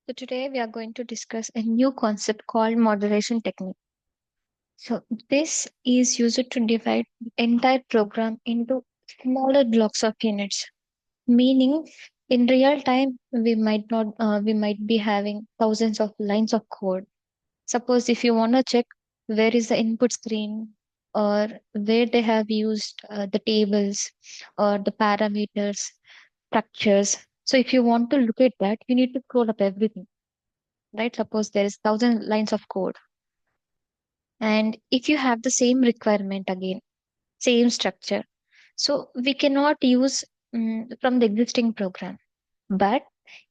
So today we are going to discuss a new concept called moderation technique. So this is used to divide the entire program into smaller blocks of units. Meaning, in real time, we might be having thousands of lines of code. Suppose if you want to check where is the input screen or where they have used the tables or the parameters, structures. So if you want to look at that, you need to scroll up everything, right? Suppose there is thousand lines of code, and if you have the same requirement again, same structure, so we cannot use from the existing program. But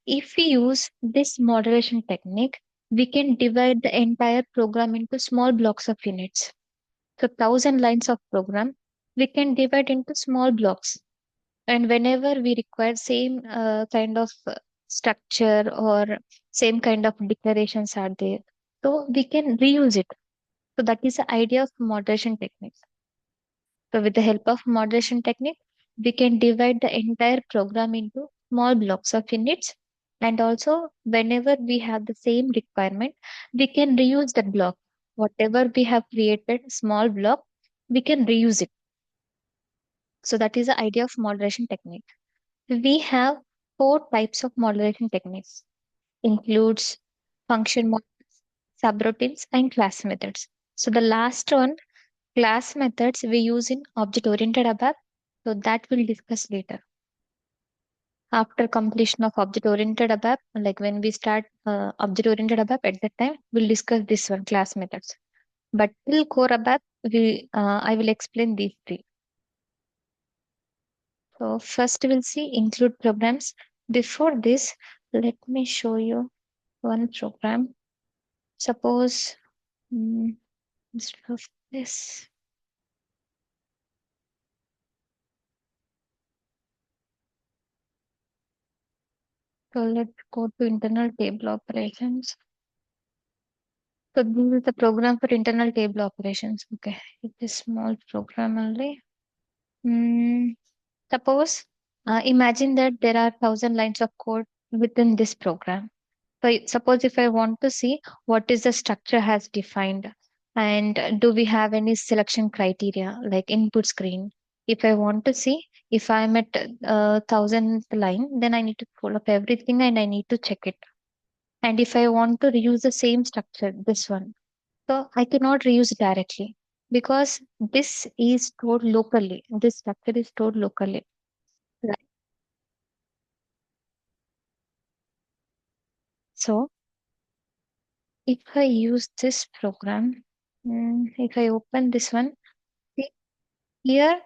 if we use this moderation technique, we can divide the entire program into small blocks of units. So thousand lines of program, we can divide into small blocks, and whenever we require same kind of structure or same kind of declarations are there, so we can reuse it. So that is the idea of moderation techniques. So with the help of moderation technique, we can divide the entire program into small blocks of units. And also, whenever we have the same requirement, we can reuse that block. Whatever we have created, small block, we can reuse it. So that is the idea of moderation technique. We have four types of moderation techniques. Includes function models, subroutines, and class methods. So the last one, class methods, we use in object-oriented ABAP. So that we'll discuss later. After completion of object-oriented ABAP, like when we start object-oriented ABAP, at that time we'll discuss this one, class methods. But till core ABAP, I will explain these three. So first we'll see include programs. Before this, let me show you one program. Suppose mm, instead of this, so let's go to internal table operations. So this is the program for internal table operations. Okay, it is small program only. Mm, suppose, imagine that there are thousand lines of code within this program. So suppose if I want to see what is the structure has defined, and do we have any selection criteria like input screen. If I want to see if I'm at thousandth line, then I need to pull up everything and I need to check it. And if I want to reuse the same structure, this one, so I cannot reuse it directly because this is stored locally. This structure is stored locally. Right. So if I use this program, if I open this one, see here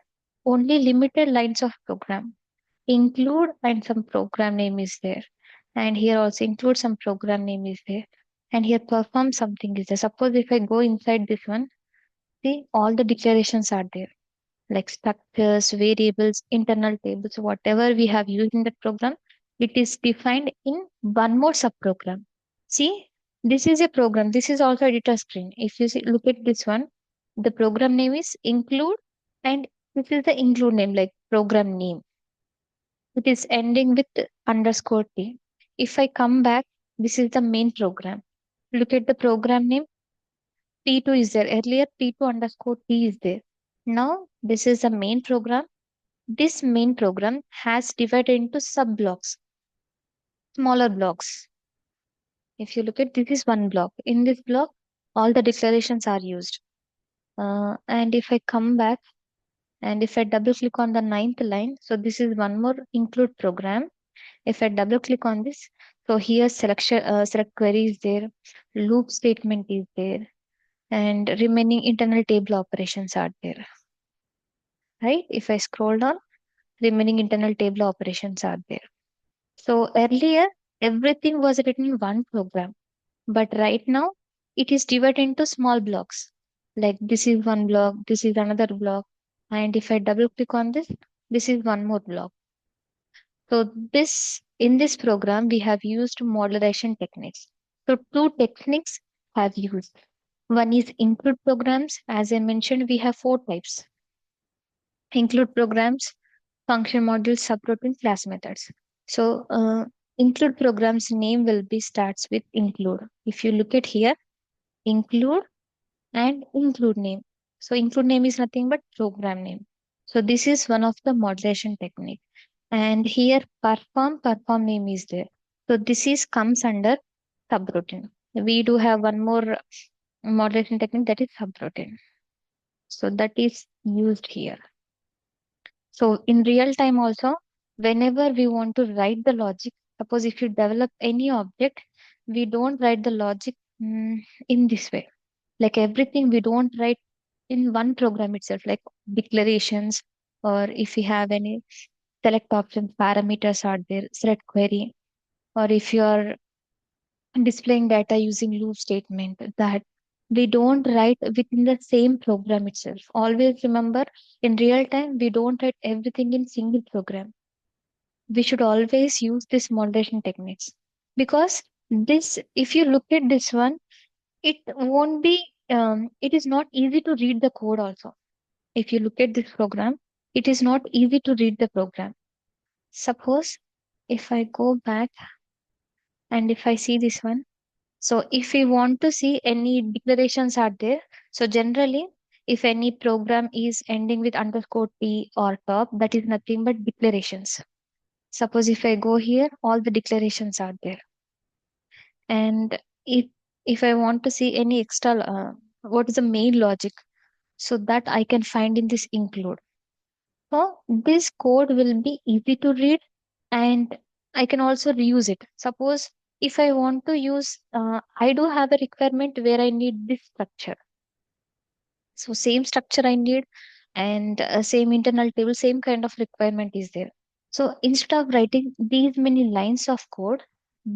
only limited lines of program include and some program name is there. And here also include some program name is there. And here perform something is there. Suppose if I go inside this one, see all the declarations are there like structures, variables, internal tables, whatever we have used in that program, it is defined in one more subprogram. See, this is a program. This is also editor screen. If you see, look at this one, the program name is include, and this is the include name like program name. It is ending with underscore T. If I come back, this is the main program. Look at the program name. P2 is there. Earlier, P2 underscore T is there. Now, this is the main program. This main program has divided into sub blocks, smaller blocks. If you look at this is one block. In this block, all the declarations are used. And if I come back and if I double click on the ninth line, so this is one more include program. If I double click on this, so here selection select query is there, loop statement is there, and remaining internal table operations are there. Right? If I scroll down, remaining internal table operations are there. So earlier, everything was written in one program, but right now it is divided into small blocks. Like this is one block, this is another block, and if I double click on this, this is one more block. So this in this program we have used modularization techniques. So two techniques have used. One is include programs. As I mentioned, we have four types: include programs, function modules, subroutine, class methods. So Include program's name will be starts with include. If you look at here, include and include name. So include name is nothing but program name. So this is one of the modulation technique. And here perform name is there. So this is comes under subroutine. We do have one more modulation technique, that is subroutine. So that is used here. So in real time also, whenever we want to write the logic, suppose if you develop any object, we don't write the logic in this way. Like everything, we don't write in one program itself, like declarations, or if we have any select options, parameters are there, select query, or if you are displaying data using loop statement, that we don't write within the same program itself. Always remember, in real time, we don't write everything in single program. We should always use this moderation techniques, because this, if you look at this one, it won't be, it is not easy to read the code also. If you look at this program, it is not easy to read the program. Suppose if I go back and if I see this one, so if we want to see any declarations are there, so generally, if any program is ending with underscore t or top, that is nothing but declarations. Suppose if I go here, all the declarations are there. And if I want to see any extra, what is the main logic, so that I can find in this include. So this code will be easy to read, and I can also reuse it. Suppose if I want to use, I do have a requirement where I need this structure. So same structure I need, and same internal table, same kind of requirement is there. So instead of writing these many lines of code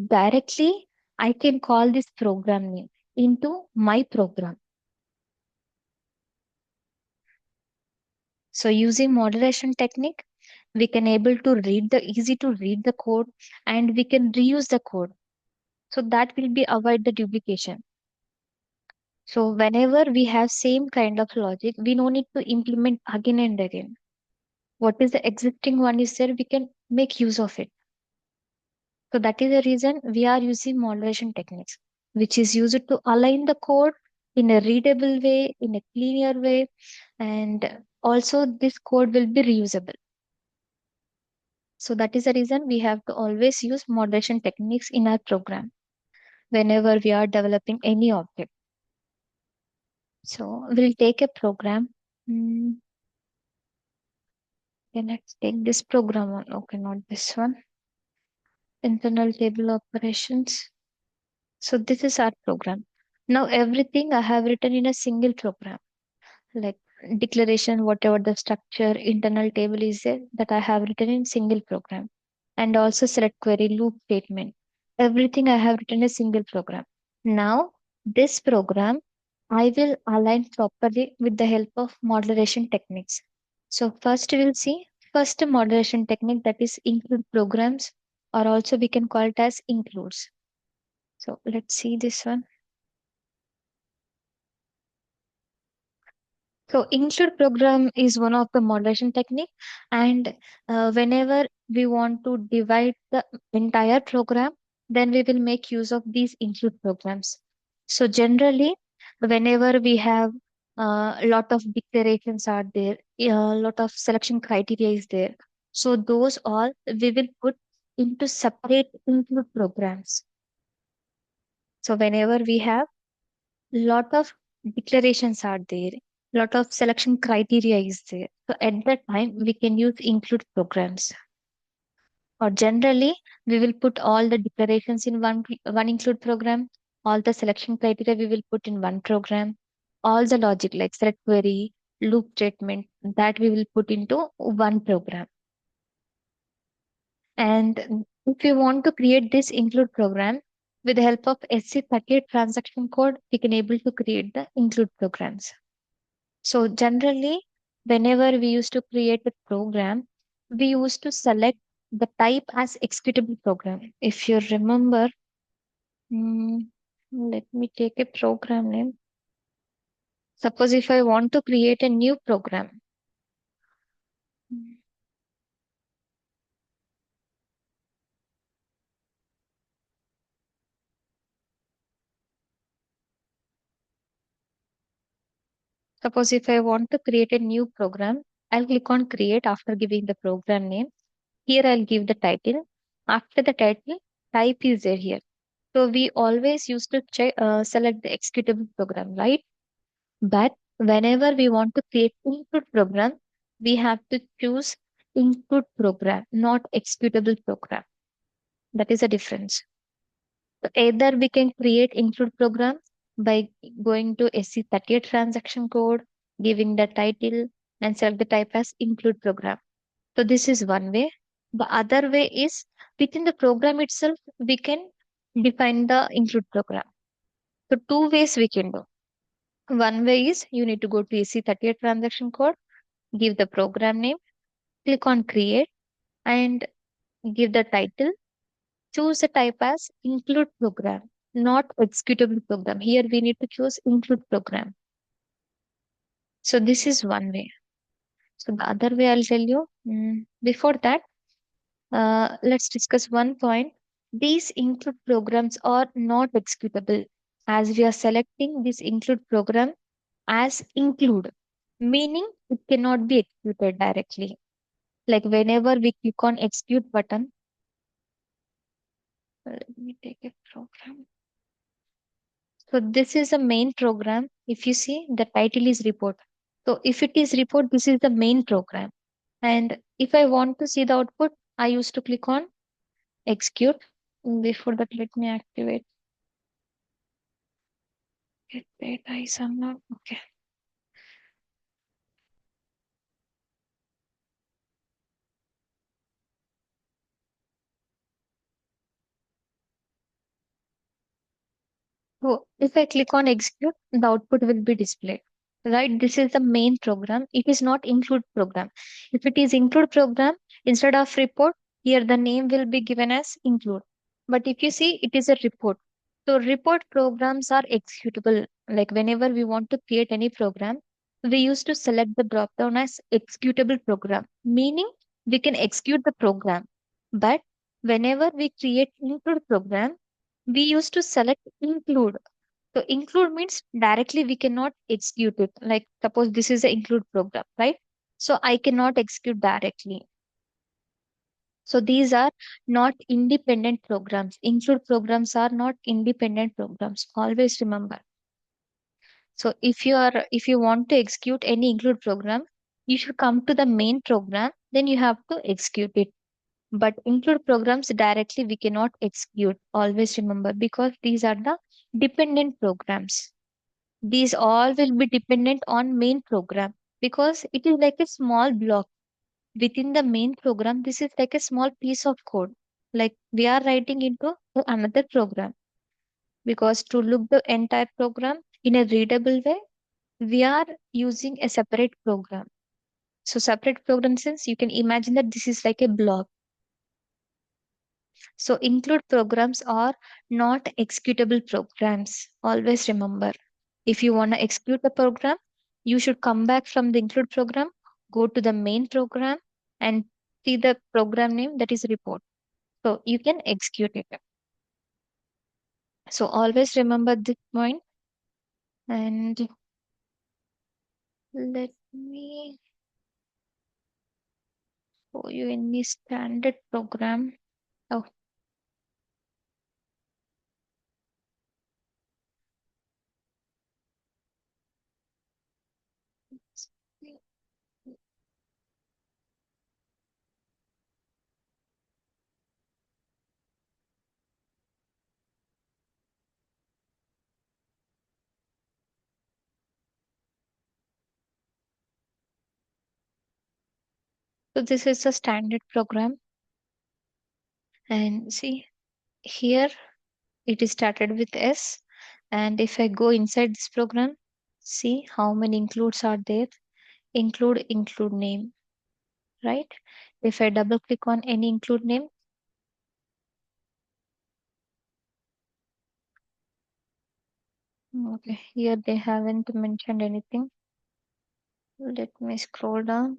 directly, I can call this program name into my program. So using modulation technique, we can able to read the easy to read the code, and we can reuse the code. So that will be avoid the duplication. So whenever we have same kind of logic, we no need to implement again and again. What is the existing one is there, we can make use of it. So that is the reason we are using modulation techniques, which is used to align the code in a readable way, in a cleaner way, and also this code will be reusable. So that is the reason we have to always use modulation techniques in our program whenever we are developing any object. So we'll take a program. Hmm, okay, let's take this program one. Okay, not this one. Internal table operations. So this is our program. Now everything I have written in a single program, like declaration, whatever the structure, internal table is there, that I have written in single program. And also select query, loop statement. Everything I have written in a single program. Now this program I will align properly with the help of modulation techniques. So first we will see first modulation technique, that is include programs, or also we can call it as includes. So let's see this one. So include program is one of the modulation technique, and whenever we want to divide the entire program, then we will make use of these include programs. So generally, whenever we have a lot of declarations are there, a lot of selection criteria is there. So those all we will put into separate include programs. So whenever we have lot of declarations are there, lot of selection criteria is there, so at that time we can use include programs. Or generally we will put all the declarations in one include program, all the selection criteria we will put in one program, all the logic like select query, loop statement, that we will put into one program. And if you want to create this include program, with the help of SC38 transaction code, we can able to create the include programs. So generally, whenever we used to create a program, we used to select the type as executable program. If you remember, mm, let me take a program name. Suppose if I want to create a new program, Suppose if I want to create a new program, I'll click on create after giving the program name. Here I'll give the title. After the title, type is there here. So we always used to select the executable program, right? But whenever we want to create input program, we have to choose input program, not executable program. That is a difference. So either we can create include program by going to SC38 transaction code, giving the title and select the type as include program. So this is one way. The other way is within the program itself, we can define the include program. So two ways we can do. One way is you need to go to EC38 transaction code, give the program name, click on create and give the title. Choose the type as include program, not executable program. Here we need to choose include program. So this is one way. So the other way I'll tell you. Before that, let's discuss one point. These include programs are not executable as we are selecting this include program as include, meaning it cannot be executed directly. Like whenever we click on execute button, let me take a program. So this is the main program. If you see, the title is report. So if it is report, this is the main program. And if I want to see the output, I used to click on execute. Before that, let me activate get data is unlocked. Okay. So if I click on execute, the output will be displayed. Right? This is the main program. It is not include program. If it is include program, instead of report, here the name will be given as include. But if you see, it is a report. So report programs are executable. Like whenever we want to create any program, we used to select the drop down as executable program, meaning we can execute the program. But whenever we create include program, we used to select include. So include means directly we cannot execute it. Like suppose this is the include program, right? So I cannot execute directly. So these are not independent programs. Include programs are not independent programs. Always remember. So if you want to execute any include program, you should come to the main program, then you have to execute it. But include programs directly we cannot execute. Always remember because these are the dependent programs. These all will be dependent on main program because it is like a small block within the main program. This is like a small piece of code. Like we are writing into another program because to look the entire program in a readable way, we are using a separate program. So separate program since you can imagine that this is like a block. So include programs are not executable programs. Always remember. If you want to execute the program, you should come back from the include program, go to the main program and see the program name that is report. So you can execute it. So always remember this point and let me show you in the standard program. Oh, so this is a standard program and see here it is started with S. And if I go inside this program, see how many includes are there. Include name, right? If I double click on any include name, okay, here they haven't mentioned anything. Let me scroll down.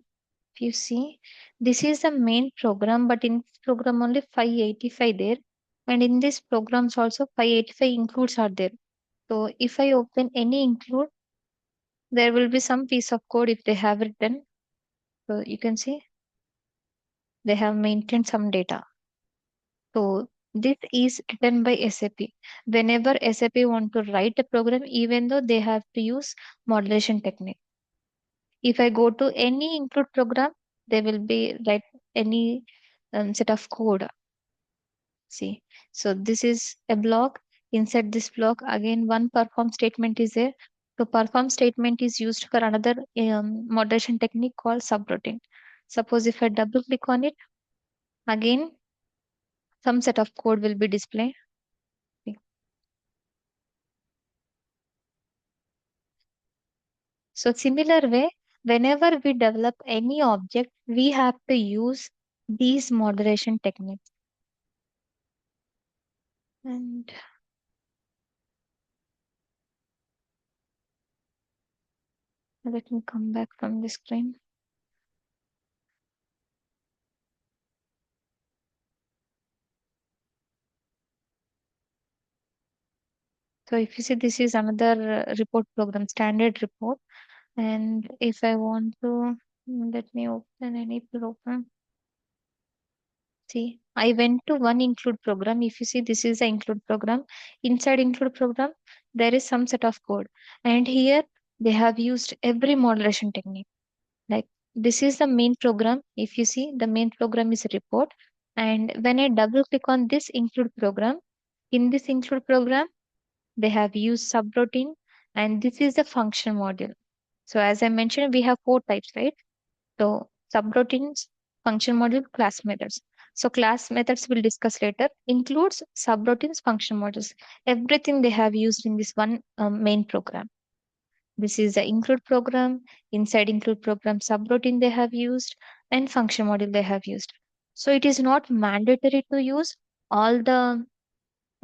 If you see, this is the main program, but in this program only 585 there. And in this programs also 585 includes are there. So if I open any include, There will be some piece of code if they have written. So you can see they have maintained some data. So this is written by SAP. Whenever SAP want to write a program, even though they have to use modulation technique. If I go to any include program, they will be write any set of code. See, so this is a block. Inside this block, again, one perform statement is there. So perform statement is used for another moderation technique called subroutine. Suppose if I double click on it, again, some set of code will be displayed. See. So similar way, whenever we develop any object, we have to use these moderation techniques. And let me come back from the screen. So if you see, this is another report program, standard report. And if I want to, let me open any program. See, I went to one include program. If you see, this is the include program. Inside include program, there is some set of code. And here they have used every moderation technique. Like this is the main program. If you see, the main program is a report. And when I double click on this include program, in this include program, they have used subroutine, and this is the function module. So as I mentioned, we have four types, right? So subroutines, function module, class methods. So class methods we'll discuss later. Includes subroutines, function modules. Everything they have used in this one main program. This is the include program. Inside include program, subroutine they have used, and function module they have used. So it is not mandatory to use all the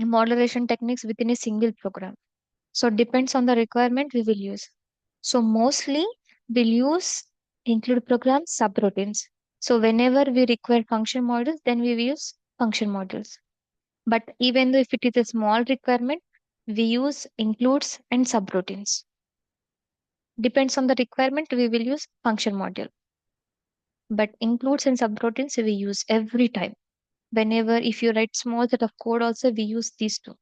modulation techniques within a single program. So depends on the requirement we will use. So mostly we'll use include program subroutines. So whenever we require function models, then we will use function models. But even though if it is a small requirement, we use includes and subroutines. Depends on the requirement, we will use function module. But includes and subroutines we use every time. Whenever if you write small set of code also, we use these two.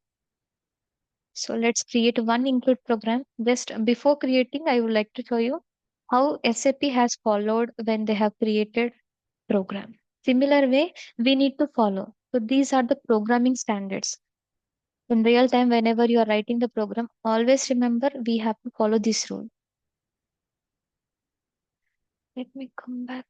So let's create one include program. Just before creating, I would like to show you how SAP has followed when they have created program. Similar way, we need to follow. So these are the programming standards. In real time, whenever you are writing the program, always remember we have to follow this rule. Let me come back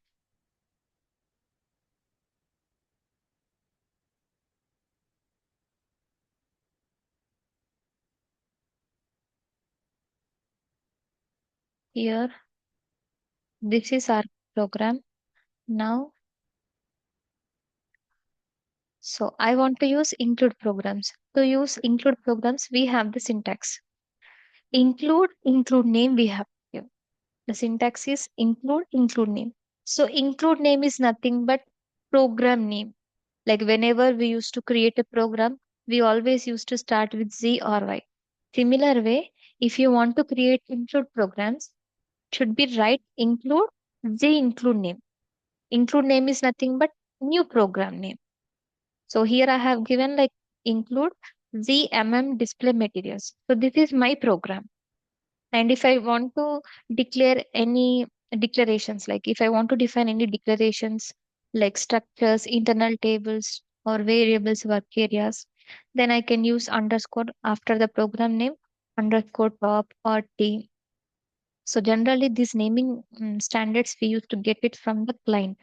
here. This is our program. Now, so I want to use include programs. To use include programs, we have the syntax. Include name we have here. The syntax is include name. So include name is nothing but program name. Like whenever we used to create a program, we always used to start with Z or Y. Similar way, if you want to create include programs, should be write include Z include name. Include name is nothing but new program name. So here I have given like include ZMM display materials. So this is my program. And if I want to declare any declarations, like if I want to define any declarations like structures, internal tables, or variables work areas, then I can use underscore after the program name, underscore top or T. So generally these naming standards we used to get it from the client.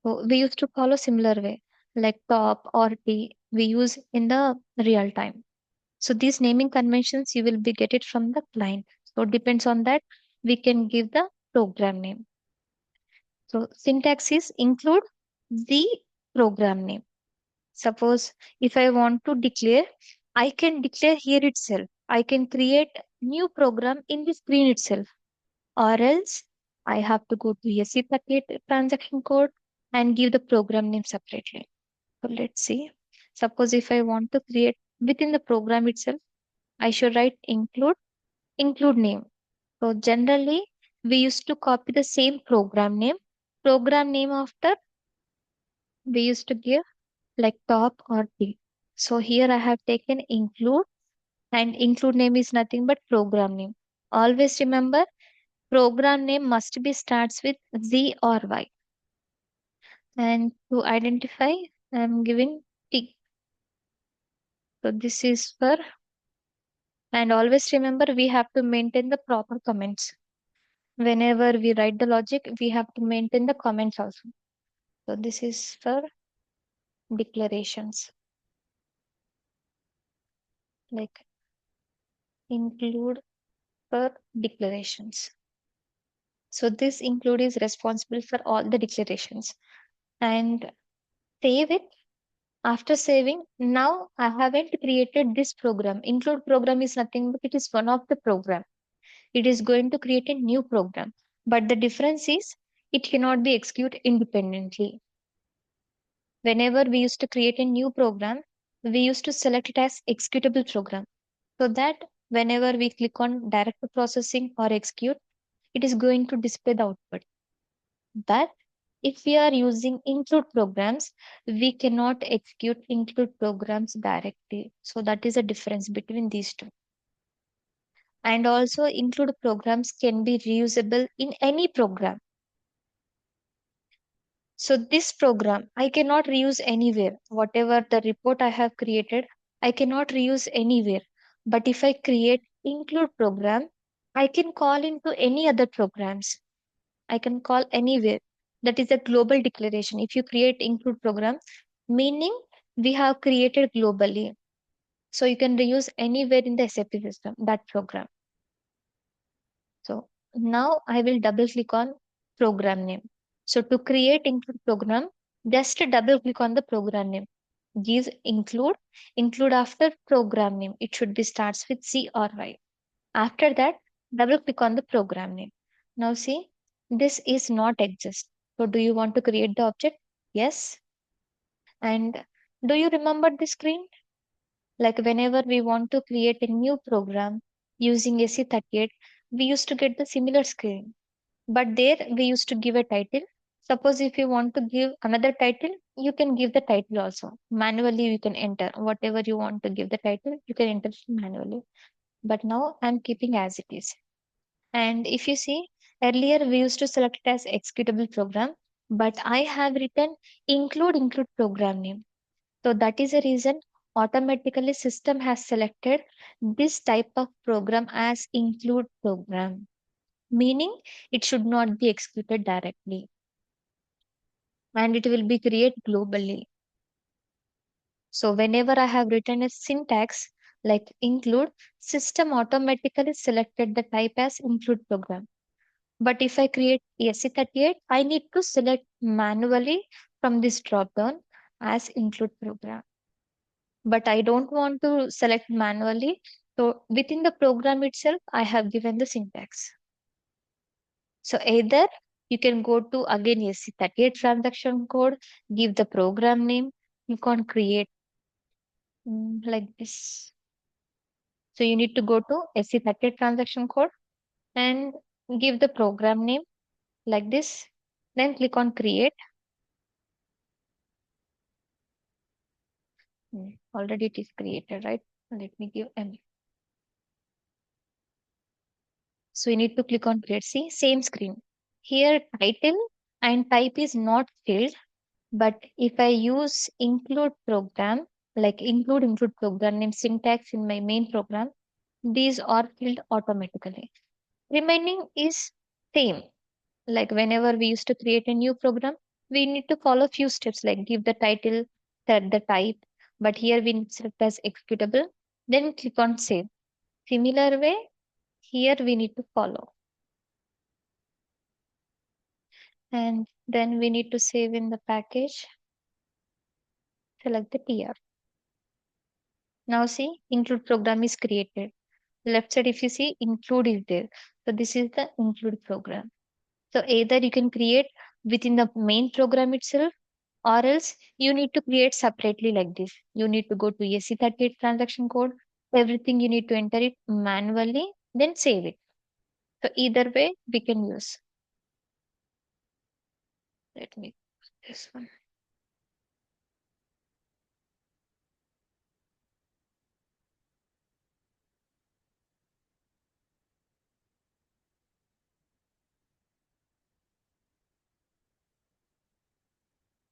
So we used to follow similar way, like top or T we use in the real time. So these naming conventions you will be get it from the client. So depends on that we can give the program name. So syntax is include the program name. Suppose if I want to declare, I can declare here itself. I can create new program in the screen itself, or else I have to go to SC38 transaction code and give the program name separately. So let's see. Suppose if I want to create within the program itself, I should write include include name. So generally, we used to copy the same program name after we used to give like top or T. So here I have taken include, and include name is nothing but program name. Always remember, program name must be starts with Z or Y. And to identify, I'm giving T. So this is for, and always remember we have to maintain the proper comments. Whenever we write the logic, we have to maintain the comments also. So this is for declarations, like include for declarations. So this include is responsible for all the declarations. And save it. After saving, now I haven't created this program. Include program is nothing but it is one of the program. It is going to create a new program. But the difference is it cannot be executed independently. Whenever we used to create a new program, we used to select it as executable program. So that whenever we click on direct processing or execute, it is going to display the output. But if we are using include programs, we cannot execute include programs directly. So that is a difference between these two. And also include programs can be reusable in any program. So this program I cannot reuse anywhere. Whatever the report I have created, I cannot reuse anywhere. But if I create include program, I can call into any other programs. I can call anywhere. That is a global declaration. If you create include program, meaning we have created globally. So you can reuse anywhere in the SAP system, that program. So now I will double click on program name. So to create include program, just double click on the program name. Give include after program name. It should be starts with C or Y. After that, double click on the program name. Now see, this is not exist. So do you want to create the object? Yes. And do you remember the screen? Like whenever we want to create a new program using AC38, we used to get the similar screen. But there we used to give a title. Suppose if you want to give another title, you can give the title also. Manually, you can enter whatever you want to give the title, you can enter manually. But now I'm keeping as it is. And if you see, earlier we used to select it as executable program, but I have written include program name. So that is the reason automatically system has selected this type of program as include program, meaning it should not be executed directly and it will be created globally. So whenever I have written a syntax like include, system automatically selected the type as include program. But if I create SC38, I need to select manually from this drop down as include program. But I don't want to select manually. So within the program itself, I have given the syntax. So either you can go to again SC38 transaction code, give the program name, you can create like this. So you need to go to SC38 transaction code and give the program name like this. Then click on create. Already it is created, right? Let me give M. So you need to click on create. See, same screen. Here title and type is not filled, but if I use include program, like include program name syntax in my main program, these are filled automatically. Remaining is same. Like whenever we used to create a new program, we need to follow few steps like give the title, set the type, but here we select as executable, then click on save. Similar way, here we need to follow. And then we need to save in the package, select the TR. Now see, include program is created. Left side, if you see, include is there. So this is the include program. So either you can create within the main program itself, or else you need to create separately like this. You need to go to SC38 transaction code. Everything you need to enter it manually then save it. So either way we can use. Let me this one.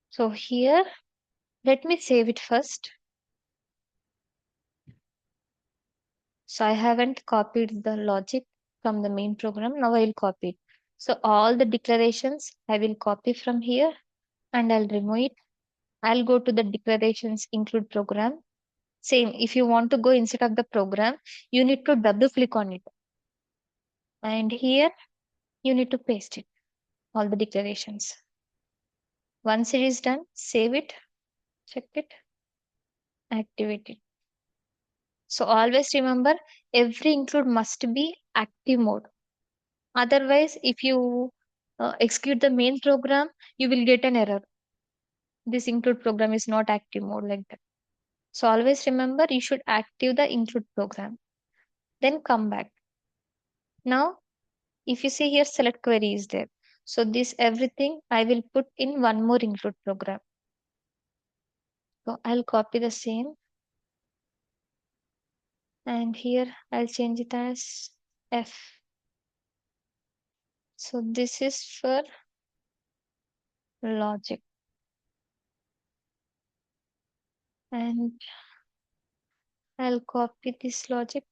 So here, let me save it first. So I haven't copied the logic from the main program. Now I will copy it. So all the declarations I will copy from here and I'll remove it. I'll go to the declarations include program. Same, if you want to go inside of the program, you need to double click on it. And here you need to paste it, all the declarations. Once it is done, save it, check it, activate it. So always remember every include must be active mode. Otherwise, if you execute the main program, you will get an error. This include program is not active mode like that. So always remember you should active the include program. Then come back. Now, if you see here, select query is there. So this everything I will put in one more include program. So I'll copy the same and here I'll change it as F. So this is for logic and I'll copy this logic.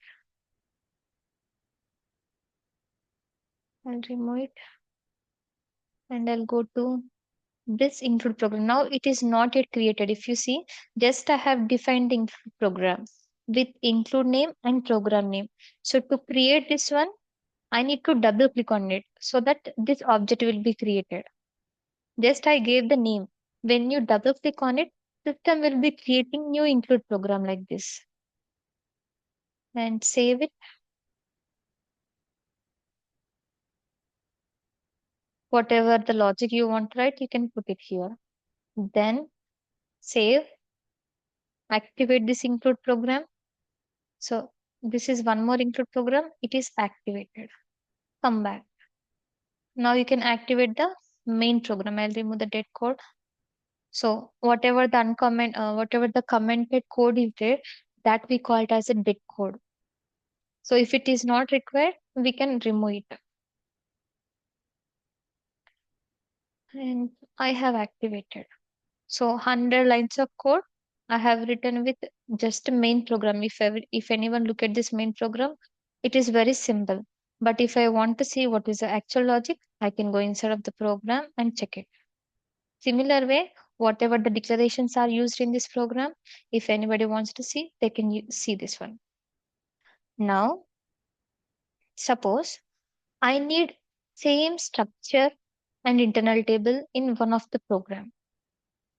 I'll remove it and I'll go to this include program. Now it is not yet created. If you see, just I have defined the include program with include name and program name. So to create this one, I need to double click on it so that this object will be created. Just I gave the name. When you double click on it, system will be creating new include program like this. And save it. Whatever the logic you want to write, you can put it here. Then save, activate this include program. So this is one more include program. It is activated. Come back. Now you can activate the main program. I'll remove the dead code. So whatever the commented code is there, that we call it as a dead code. So if it is not required, we can remove it. And I have activated. So 100 lines of code I have written with just a main program. If anyone look at this main program, it is very simple. But if I want to see what is the actual logic, I can go inside of the program and check it. Similar way, whatever the declarations are used in this program, if anybody wants to see, they can see this one. Now, suppose I need same structure and internal table in one of the program.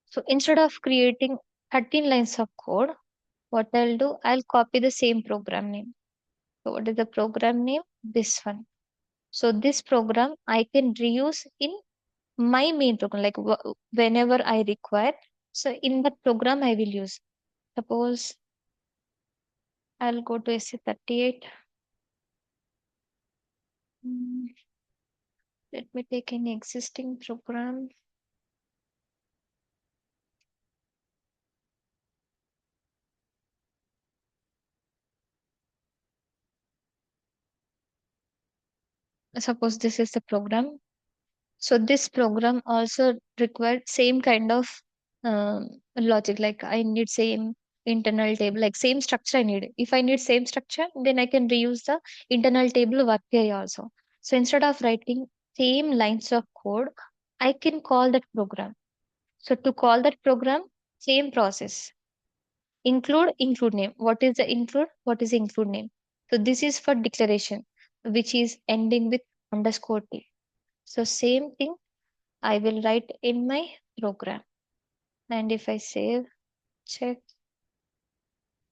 So instead of creating 13 lines of code, what I'll do, I'll copy the same program name. So what is the program name? This one. So this program I can reuse in my main program, like whenever I require. So in that program I will use. Suppose I'll go to SC38. Mm, Let me take an existing program. Suppose this is the program. So this program also required same kind of logic. Like I need same internal table, like same structure I need. If I need same structure, then I can reuse the internal table work area also. So instead of writing same lines of code, I can call that program. So to call that program, same process. Include name. What is the include? What is the include name? So this is for declaration, which is ending with underscore t. So same thing I will write in my program. And if I save, check,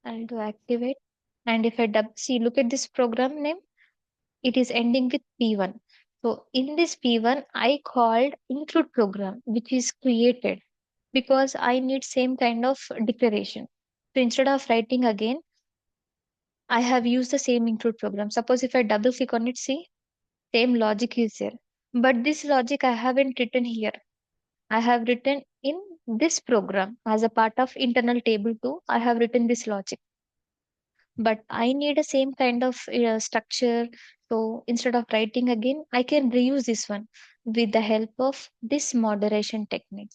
I'll do activate. And if I see, look at this program name, it is ending with P1. So in this P1, I called include program, which is created because I need same kind of declaration. So instead of writing again I have used the same include program. Suppose if I double click on it, see, same logic is there. But this logic I haven't written here. I have written in this program as a part of internal table 2. I have written this logic. But I need a same kind of structure. So instead of writing again, I can reuse this one with the help of this moderation technique.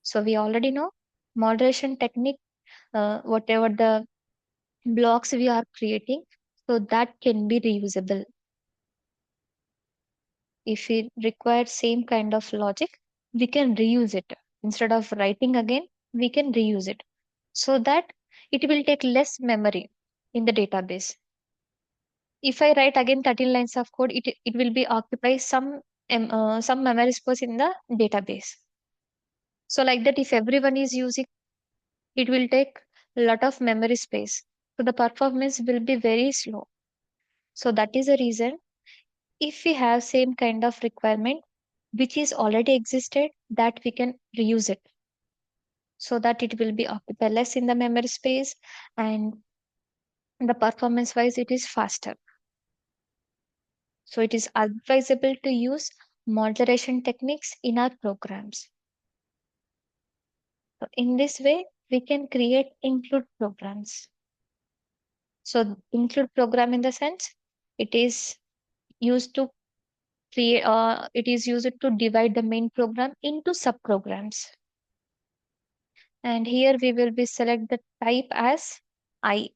So we already know moderation technique, whatever the blocks we are creating, so that can be reusable. If we require same kind of logic, we can reuse it. Instead of writing again, we can reuse it so that it will take less memory in the database. If I write again 13 lines of code, it will be occupy some memory space in the database. So like that, if everyone is using, it will take a lot of memory space. So the performance will be very slow. So that is the reason if we have same kind of requirement which is already existed, that we can reuse it so that it will be occupy less in the memory space, and the performance wise it is faster. So it is advisable to use modularization techniques in our programs. So in this way, we can create include programs. So include program in the sense it is used to create, it is used to divide the main program into subprograms. And here we will be select the type as I,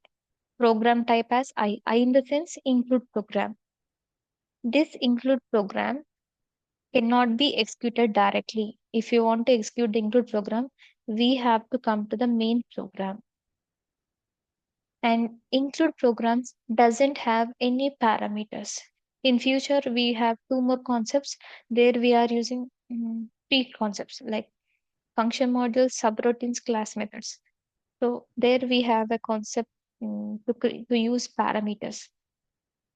program type as I in the sense include program. This include program cannot be executed directly. If you want to execute the include program, we have to come to the main program. And include programs doesn't have any parameters. In future, we have two more concepts. There we are using three concepts like function modules, subroutines, class methods. So there we have a concept to use parameters.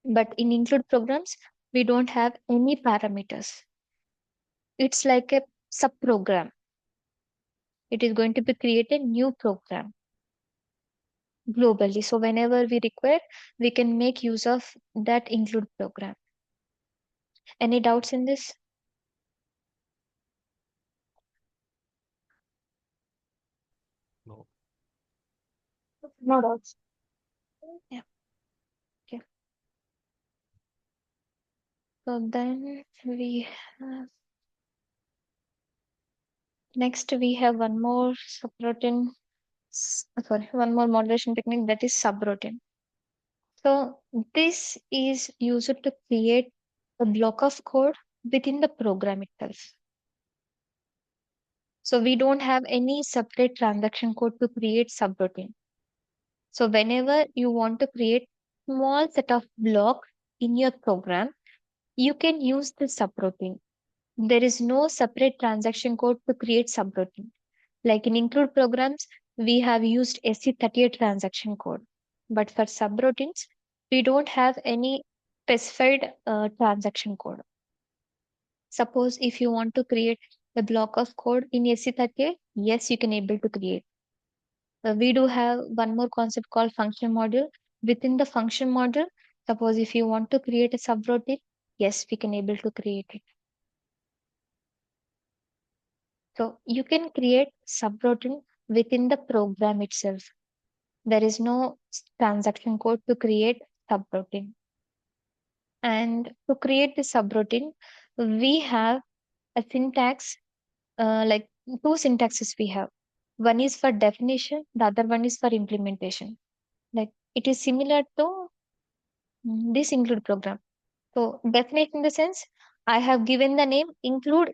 But in include programs, we don't have any parameters. It's like a subprogram. It is going to be created new program globally. So whenever we require, we can make use of that include program. Any doubts in this? No. No doubts. Yeah. Okay. So then we have, next we have one more subroutine. Sorry, one more moderation technique, that is subroutine. So this is used to create a block of code within the program itself. So we don't have any separate transaction code to create subroutine. So whenever you want to create small set of blocks in your program, you can use the subroutine. There is no separate transaction code to create subroutine. Like in include programs, we have used SC38 transaction code. But for subroutines, we don't have any specified transaction code. Suppose if you want to create a block of code in SC38, yes, you can able to create. We do have one more concept called function module. Within the function module, suppose if you want to create a subroutine, yes, we can able to create it. So you can create subroutine within the program itself. There is no transaction code to create subroutine. And to create the subroutine, we have a syntax, like two syntaxes we have. One is for definition, the other one is for implementation. Like it is similar to this include program. So definition in the sense, I have given the name include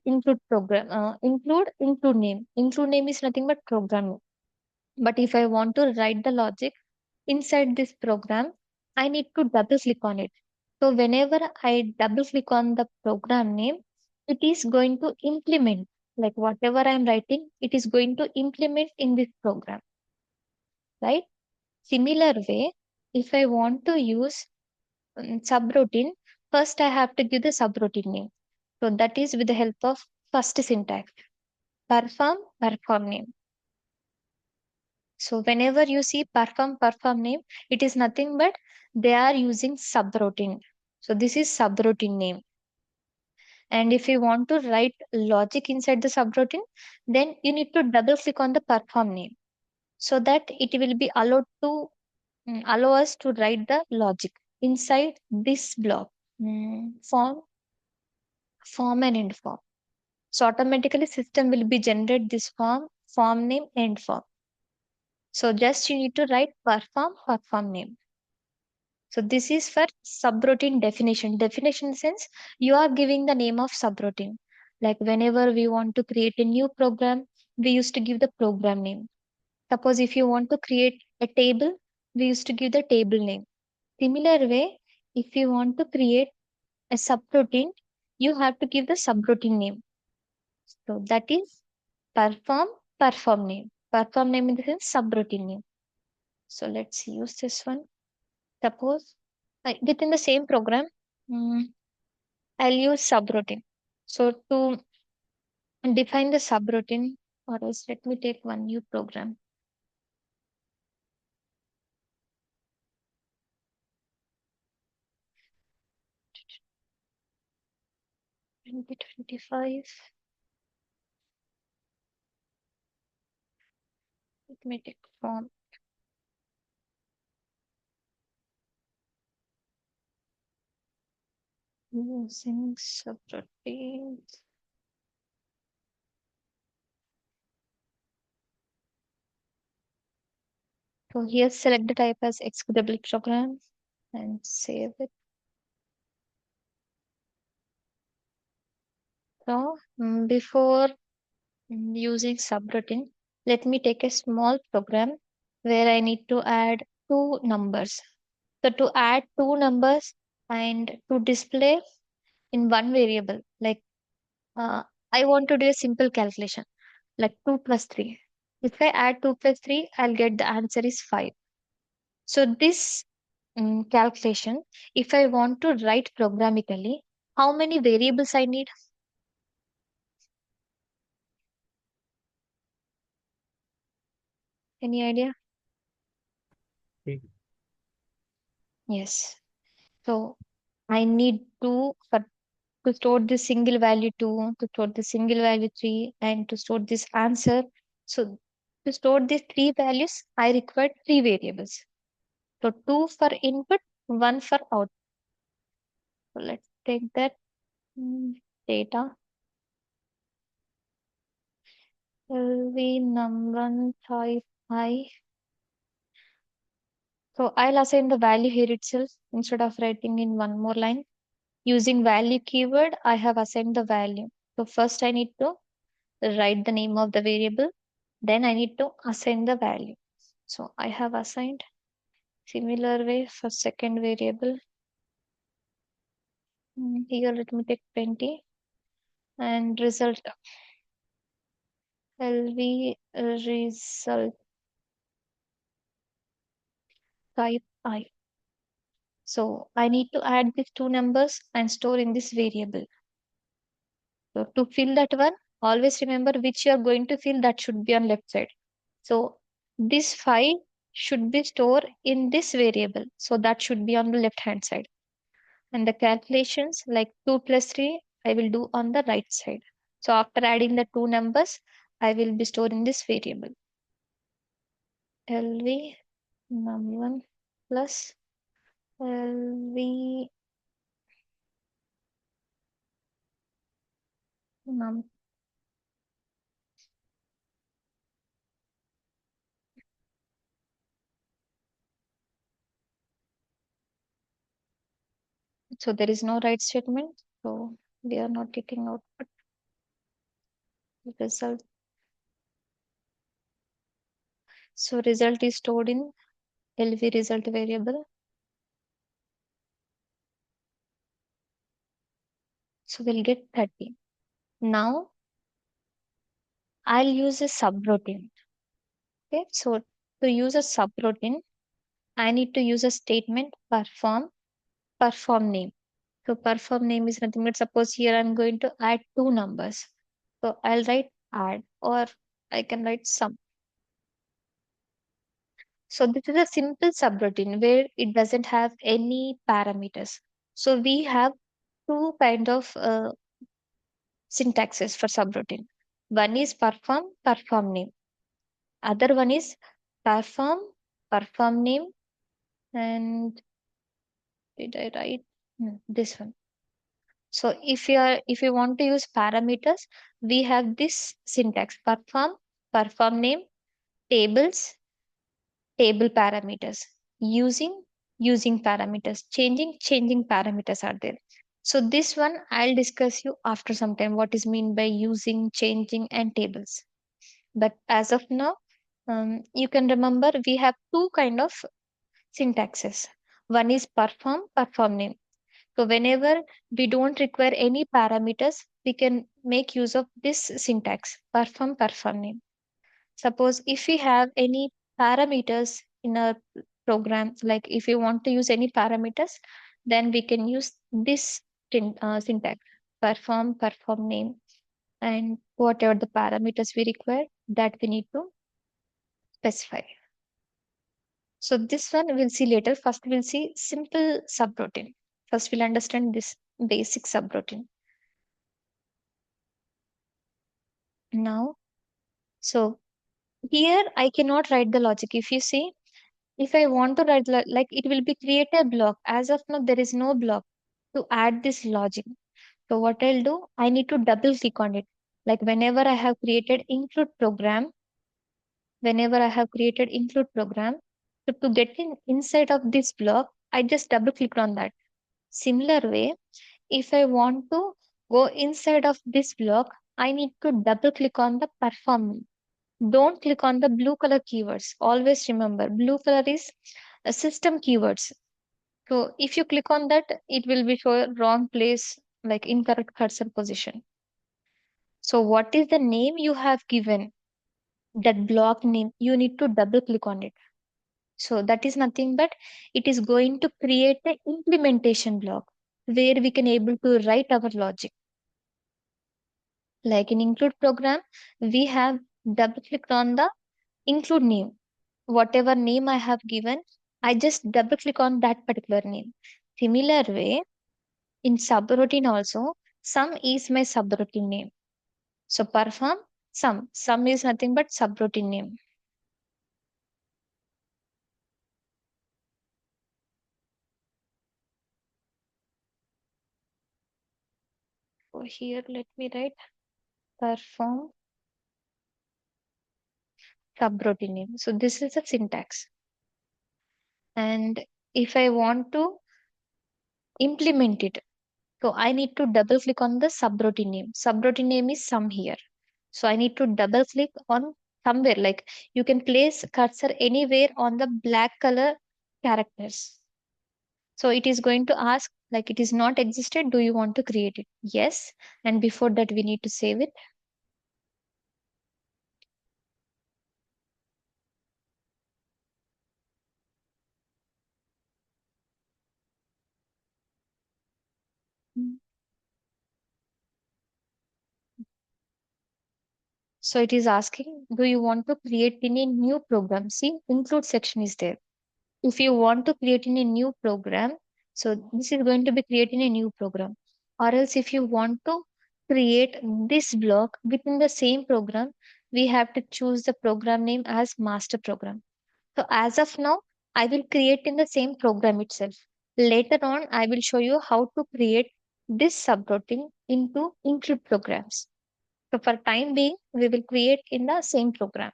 program, include name. Include name is nothing but program name. But if I want to write the logic inside this program, I need to double click on it. So whenever I double click on the program name, it is going to implement, like whatever I'm writing, it is going to implement in this program, right? Similar way, if I want to use subroutine, first I have to give the subroutine name. So that is with the help of first syntax, perform name. So whenever you see perform name, it is nothing but they are using subroutine. So this is subroutine name. And if you want to write logic inside the subroutine, then you need to double click on the perform name so that it will be allowed to allow us to write the logic inside this block. Form and end form. So automatically system will be generate this form name, end form. So just you need to write perform name. So this is for subroutine definition. Definition sense you are giving the name of subroutine. Like whenever we want to create a new program, we used to give the program name. Suppose if you want to create a table, we used to give the table name. Similar way, if you want to create a subroutine, you have to give the subroutine name. So that is perform perform name. Perform name in the sense subroutine name. So let's use this one. Suppose within the same program, mm, I'll use subroutine. So to define the subroutine, or else let me take one new program. Twenty 25. Let me take form. Using subroutine. So here select the type as executable program and save it. So before using subroutine, let me take a small program where I need to add two numbers. So to add two numbers and to display in one variable, like uh, I want to do a simple calculation, like 2 plus 3. If I add 2 plus 3, I'll get the answer is 5. So this calculation, if I want to write programmatically, how many variables I need? Any idea? Okay. Yes. So I need to store this single value 2, to store the single value 3, and to store this answer. So to store these three values, I require three variables. So two for input, one for output. So let's take that data. LV num1 type I. So I'll assign the value here itself instead of writing in one more line. Using value keyword, I have assigned the value. So first I need to write the name of the variable. Then I need to assign the value. So I have assigned similar way for second variable. Here let me take 20 and result LV result type I. So I need to add these two numbers and store in this variable. So to fill that one, always remember which you are going to fill, that should be on left side. So this 5 should be stored in this variable. So that should be on the left hand side. And the calculations like 2 plus 3, I will do on the right side. So after adding the two numbers, I will be storing this variable. LV num1 plus LV num. So there is no right statement. So we are not taking out result. So result is stored in LV result variable. So we'll get 30. Now I'll use a subroutine. Okay. So to use a subroutine, I need to use a statement perform name. So perform name is nothing but suppose here I'm going to add two numbers. So I'll write add or I can write sum. So this is a simple subroutine where it doesn't have any parameters. So we have two kind of syntaxes for subroutine. One is perform name. Other one is perform, perform name, and did I write? No, this one. So if you want to use parameters, we have this syntax: perform name, tables, table parameters, using, using parameters, changing parameters are there. So this one I'll discuss you after some time what is mean by using, changing, and tables. But as of now, you can remember we have two kind of syntaxes. One is perform name. So whenever we don't require any parameters, we can make use of this syntax: perform name. Suppose if we have any parameters in a program, like if you want to use any parameters, then we can use this syntax: perform name, and whatever the parameters we require, that we need to specify. So this one we'll see later. First we'll see simple subroutine. First we'll understand this basic subroutine. Now, so here I cannot write the logic. If you see, if I want to write like it will be create a block. As of now, there is no block to add this logic. So what I'll do, I need to double click on it. Like whenever I have created include program, whenever I have created include program, so to get in inside of this block, I just double click on that. Similar way, if I want to go inside of this block, I need to double click on the perform. Don't click on the blue color keywords. Always remember, blue color is a system keywords. So if you click on that, it will be show wrong place, like incorrect cursor position. So what is the name you have given? That block name, you need to double click on it. So that is nothing but it is going to create the implementation block where we can able to write our logic. Like in include program, we have double clicked on the include name. Whatever name I have given, I just double click on that particular name. Similar way, in subroutine also, sum is my subroutine name. So perform sum. Sum is nothing but subroutine name. So here let me write perform subroutine name. So this is the syntax. And if I want to implement it, so I need to double click on the subroutine name. Subroutine name is sum here. So I need to double click on somewhere, like you can place cursor anywhere on the black color characters. So it is going to ask like it is not existed. Do you want to create it? Yes. And before that, we need to save it. Mm. So it is asking, do you want to create in a new program? See, include section is there. If you want to create in a new program, so this is going to be creating a new program. Or else if you want to create this block within the same program, we have to choose the program name as master program. So as of now, I will create in the same program itself. Later on, I will show you how to create this subroutine into include programs. So for time being, we will create in the same program.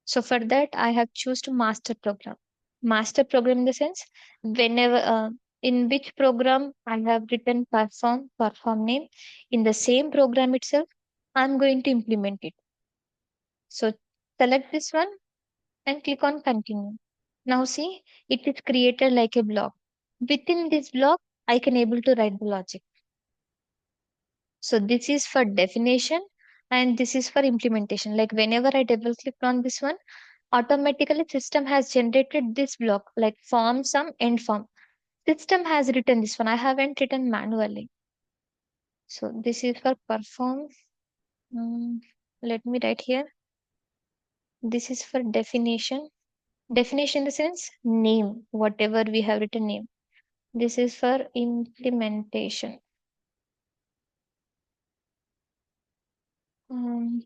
So for that, I have choose to master program. Master program in the sense, whenever in which program I have written perform name, in the same program itself, I'm going to implement it. So select this one and click on continue. Now see, it is created like a block. Within this block, I can able to write the logic. So this is for definition and this is for implementation. Like whenever I double click on this one, automatically system has generated this block like form sum end form. System has written this one. I haven't written manually. So this is for perform. Mm, let me write here. This is for definition Definition in the sense name, whatever we have written name. This is for implementation. Um,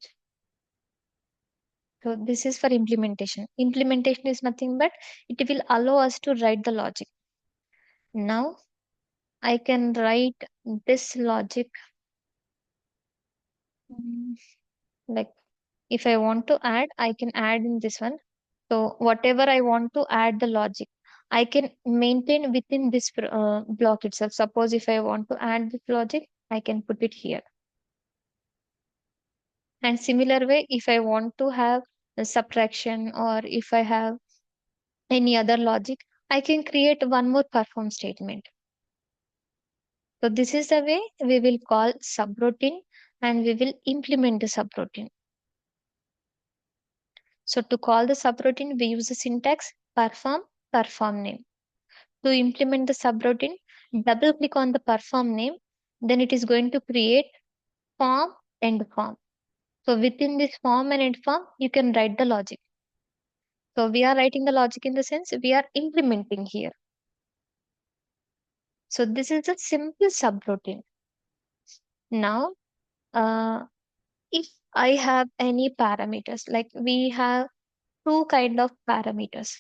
so this is for implementation. Implementation is nothing but it will allow us to write the logic. Now I can write this logic, mm, like if I want to add, I can add in this one. So whatever I want to add the logic, I can maintain within this block itself. Suppose if I want to add this logic, I can put it here. And similar way, if I want to have a subtraction or if I have any other logic, I can create one more perform statement. So this is the way we will call subroutine and we will implement the subroutine. So to call the subroutine, we use the syntax perform, perform name. To implement the subroutine, double click on the perform name, then it is going to create form, end form. So within this form and end form, you can write the logic. So we are writing the logic in the sense we are implementing here. So this is a simple subroutine. Now, uh, if I have any parameters, like we have two kind of parameters.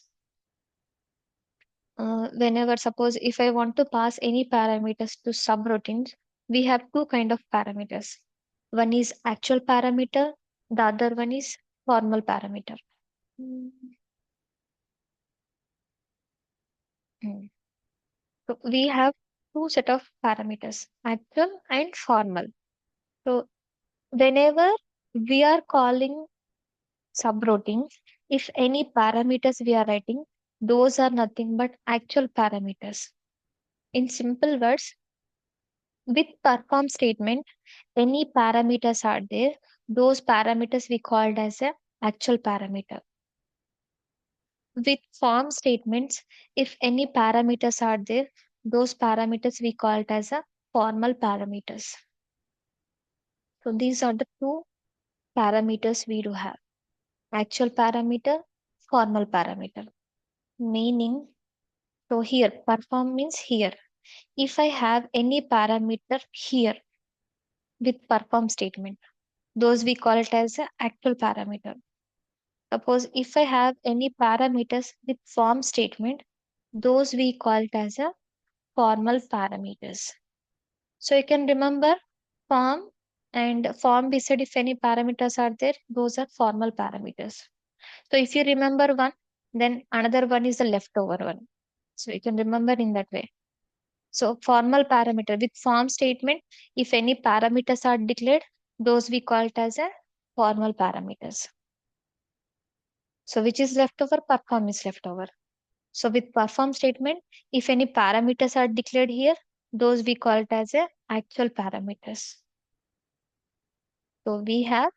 Whenever suppose if I want to pass any parameters to subroutines, we have two kind of parameters. One is actual parameter, the other one is formal parameter. Mm. Mm. So we have two set of parameters, actual and formal. So whenever we are calling subroutines, if any parameters we are writing, those are nothing but actual parameters. In simple words, with perform statement, any parameters are there, those parameters we called as a actual parameter. With form statements, if any parameters are there, those parameters we call it as a formal parameters. So these are the two parameters we do have. Actual parameter, formal parameter. Meaning, so here, perform means here. If I have any parameter here with perform statement, those we call it as a actual parameter. Suppose if I have any parameters with form statement, those we call it as a formal parameters. So you can remember form and form beside if any parameters are there, those are formal parameters. So if you remember one, then another one is the leftover one. So you can remember in that way. So formal parameter with form statement, if any parameters are declared, those we call it as a formal parameters. So which is leftover? Perform is leftover. So with perform statement, if any parameters are declared here, those we call it as a actual parameters. So we have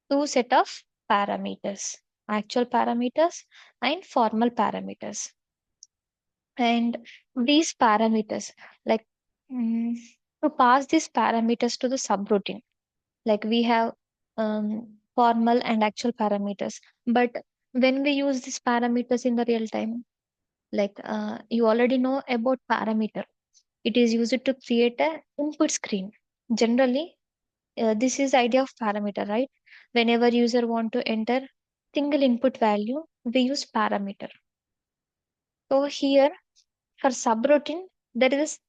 two set of parameters, actual parameters and formal parameters. And these parameters, like mm, to pass these parameters to the subroutine, like we have formal and actual parameters. But when we use these parameters in the real time, like you already know about parameter, it is used to create a input screen. Generally, this is idea of parameter, right? Whenever user want to enter single input value, we use parameter. So here for subroutine, there is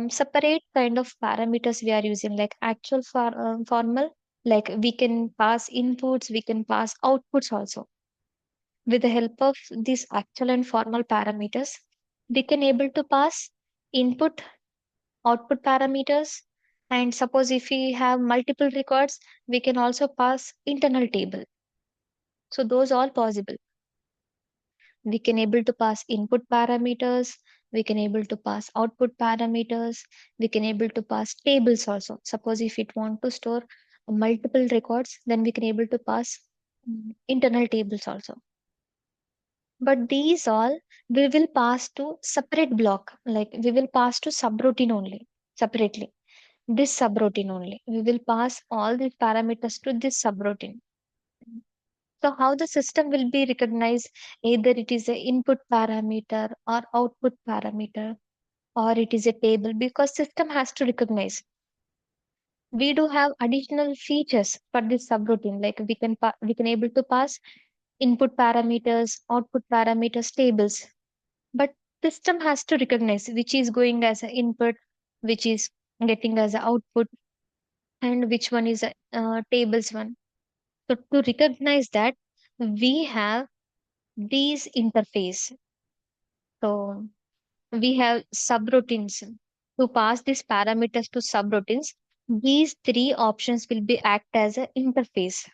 separate kind of parameters we are using, like actual formal, like we can pass inputs, we can pass outputs also. With the help of these actual and formal parameters, we can able to pass input, output parameters, and suppose if we have multiple records, we can also pass internal table. So those all possible. We can able to pass input parameters, we can able to pass output parameters, we can able to pass tables also. Suppose if it want to store multiple records, then we can able to pass internal tables also. But these all we will pass to separate block, like we will pass to subroutine only separately. This subroutine only we will pass all these parameters to this subroutine. So how the system will be recognized, either it is a input parameter or output parameter, or it is a table, because system has to recognize. We do have additional features for this subroutine, like we can able to pass input parameters, output parameters, tables, but system has to recognize which is going as an input, which is getting as an output, and which one is a tables one. So to recognize that, we have these interface. So we have subroutines. To pass these parameters to subroutines, these three options will be act as an interface.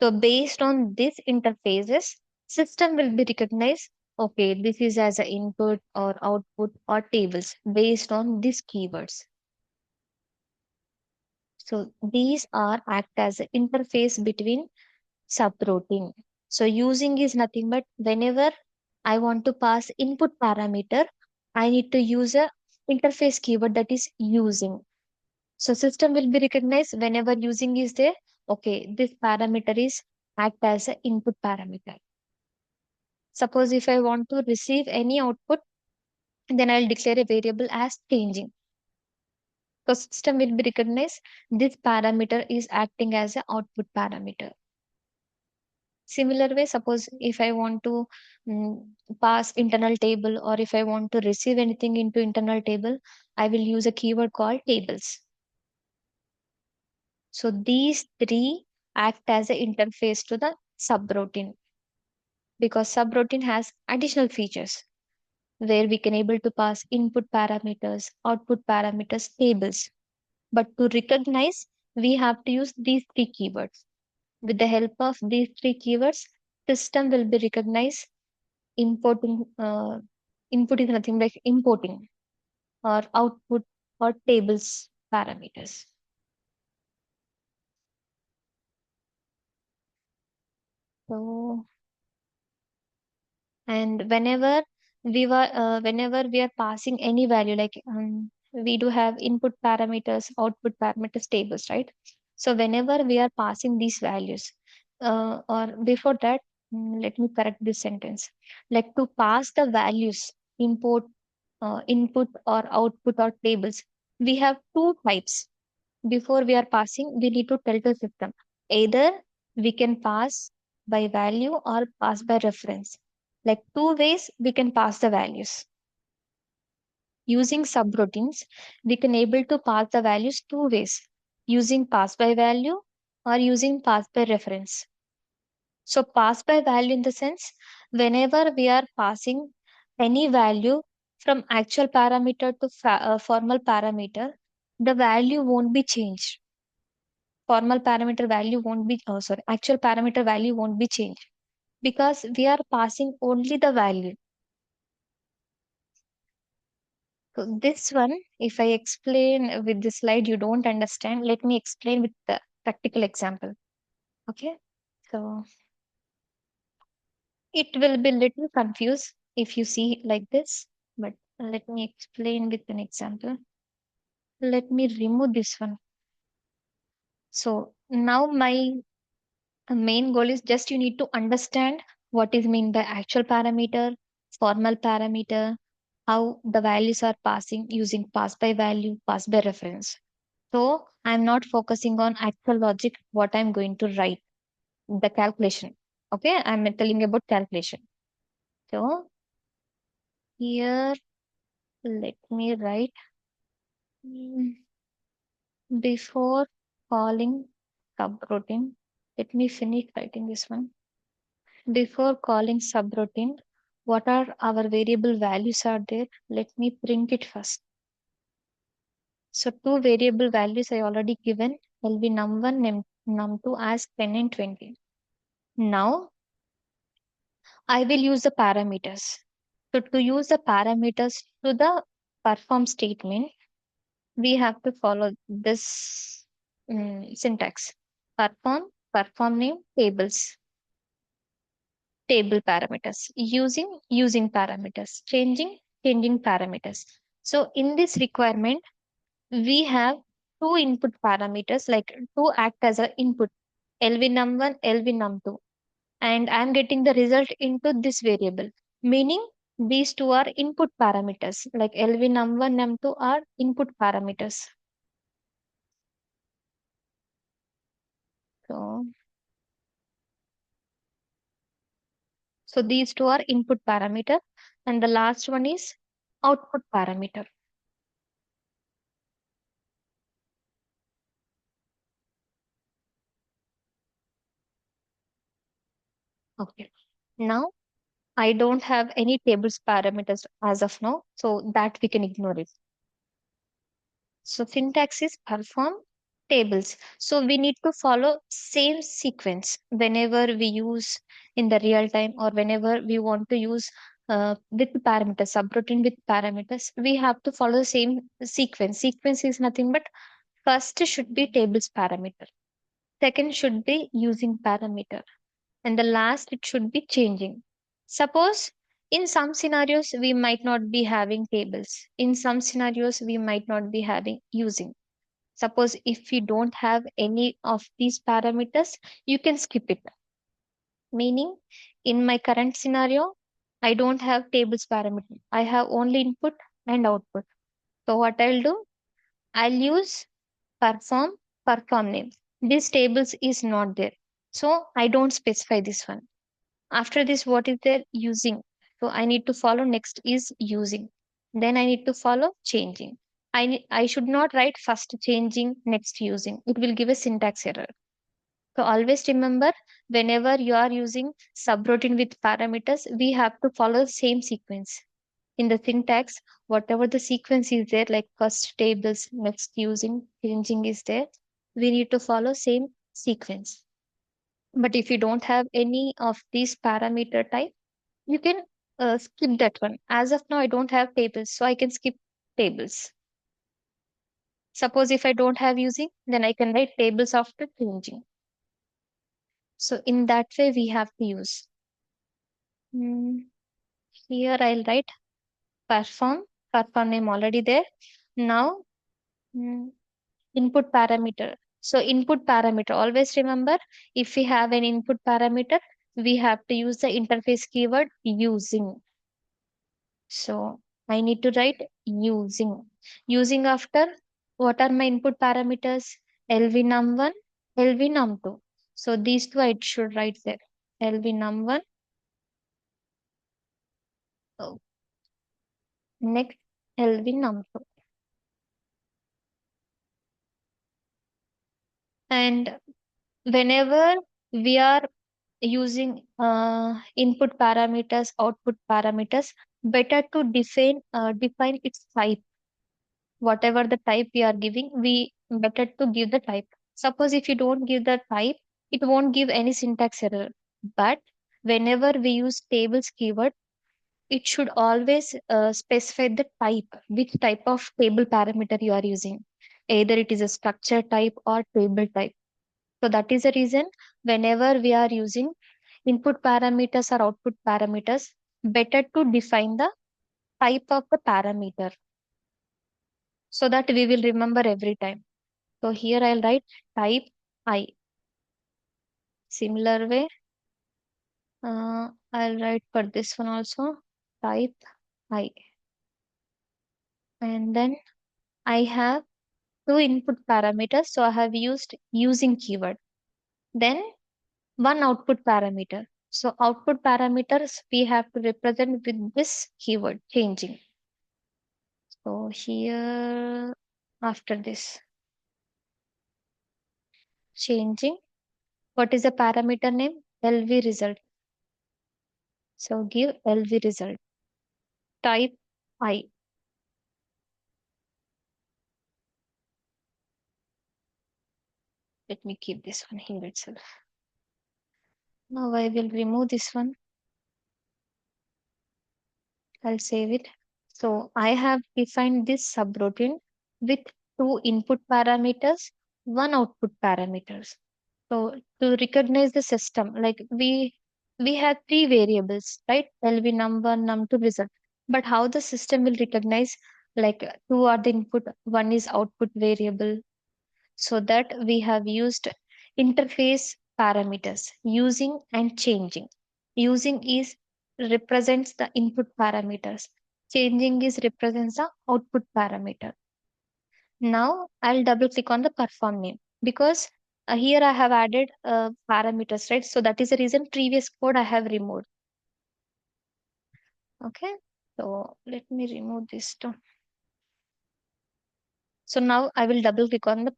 So based on these interfaces, system will be recognized, okay, this is as an input or output or tables based on these keywords. So these are act as an interface between subroutine. So using is nothing but whenever I want to pass input parameter, I need to use a interface keyword, that is using. So system will be recognized whenever using is there. Okay, this parameter is act as an input parameter. Suppose if I want to receive any output, then I'll declare a variable as changing. So system will be recognized this parameter is acting as an output parameter. Similar way, suppose if I want to pass internal table, or if I want to receive anything into internal table, I will use a keyword called tables. So these three act as an interface to the subroutine, because subroutine has additional features where we can able to pass input parameters, output parameters, tables. But to recognize, we have to use these three keywords. With the help of these three keywords, system will be recognized importing. Input is nothing like importing or output or tables parameters. So, and whenever we are passing any value, like we do have input parameters, output parameters, tables, right? So whenever we are passing these values, or before that, let me correct this sentence. Like to pass the values, import, input or output or tables, we have two types. Before we are passing, we need to tell the system either we can pass by value or pass by reference. Like two ways we can pass the values. Using subroutines, we can able to pass the values two ways, using pass by value or using pass by reference. So pass by value in the sense, whenever we are passing any value from actual parameter to formal parameter, the value won't be changed. Formal parameter value won't be, oh, sorry, actual parameter value won't be changed, because we are passing only the value. So this one, if I explain with this slide, you don't understand. Let me explain with the practical example. Okay. So it will be little confused if you see like this, but let me explain with an example. Let me remove this one. So now my main goal is just you need to understand what is mean by actual parameter, formal parameter, how the values are passing using pass by value, pass by reference. So I'm not focusing on actual logic, what I'm going to write, the calculation. Okay, I'm telling about calculation. So here, let me write mm, before calling subroutine. Let me finish writing this one. Before calling subroutine, what are our variable values are there? Let me print it first. So two variable values I already given will be num1, num2 as 10 and 20. Now I will use the parameters. So to use the parameters to the perform statement, we have to follow this syntax. Perform name, tables, table parameters, using parameters, changing parameters. So in this requirement, we have two input parameters, like two act as an input. LV num1, LV num2, and I'm getting the result into this variable, meaning these two are input parameters, like LV num1, num2 are input parameters. So, so these two are input parameter, and the last one is output parameter. Okay. Now I don't have any tables parameters as of now, so that we can ignore it. So syntax is perform tables. So we need to follow same sequence whenever we use in the real time, or whenever we want to use with parameters, subroutine with parameters. We have to follow the same sequence. Sequence is nothing but first should be tables parameter, second should be using parameter, and the last it should be changing. Suppose in some scenarios we might not be having tables. In some scenarios we might not be having using. Suppose if you don't have any of these parameters, you can skip it. Meaning, in my current scenario, I don't have tables parameter. I have only input and output. So what I'll do, I'll use perform, perform name. This tables is not there. So I don't specify this one. After this, what is there? Using. So I need to follow next is using. Then I need to follow changing. I should not write first changing, next using. It will give a syntax error. So always remember, whenever you are using subroutine with parameters, we have to follow the same sequence. In the syntax, whatever the sequence is there, like first tables, next using, changing is there, we need to follow same sequence. But if you don't have any of these parameter type, you can skip that one. As of now, I don't have tables, so I can skip tables. Suppose if I don't have using, then I can write tables after changing. So in that way, we have to use. Hmm, here I'll write perform, perform name already there. Now, hmm, input parameter. So input parameter, always remember, if we have an input parameter, we have to use the interface keyword using. So I need to write using. Using after, what are my input parameters? LV num1, LV num2. So these two I should write there. LV num1, oh, next LV num2. And whenever we are using input parameters, output parameters, better to define its type. Whatever the type we are giving, we better to give the type. Suppose if you don't give the type, it won't give any syntax error. But whenever we use tables keyword, it should always specify the type, which type of table parameter you are using. Either it is a structure type or table type. So that is the reason whenever we are using input parameters or output parameters, better to define the type of the parameter so that we will remember every time. So here I'll write type I. Similar way, I'll write for this one also type I. And then I have two input parameters. So I have used using keyword. Then one output parameter. So output parameters we have to represent with this keyword changing. So here after this changing, what is the parameter name? LV result. So give LV result. Type I. Let me keep this one here itself. Now I will remove this one. I'll save it. So I have defined this subroutine with two input parameters, one output parameters. So to recognize the system, like we have three variables, right? LV number, num2 result. But how the system will recognize, like two are the input, one is output variable. So that we have used interface parameters using and changing. Using is represents the input parameters. Changing is represents the output parameter. Now I'll double click on the perform name because here I have added parameters, right? So that is the reason previous code I have removed. Okay. So let me remove this too. So now I will double click on the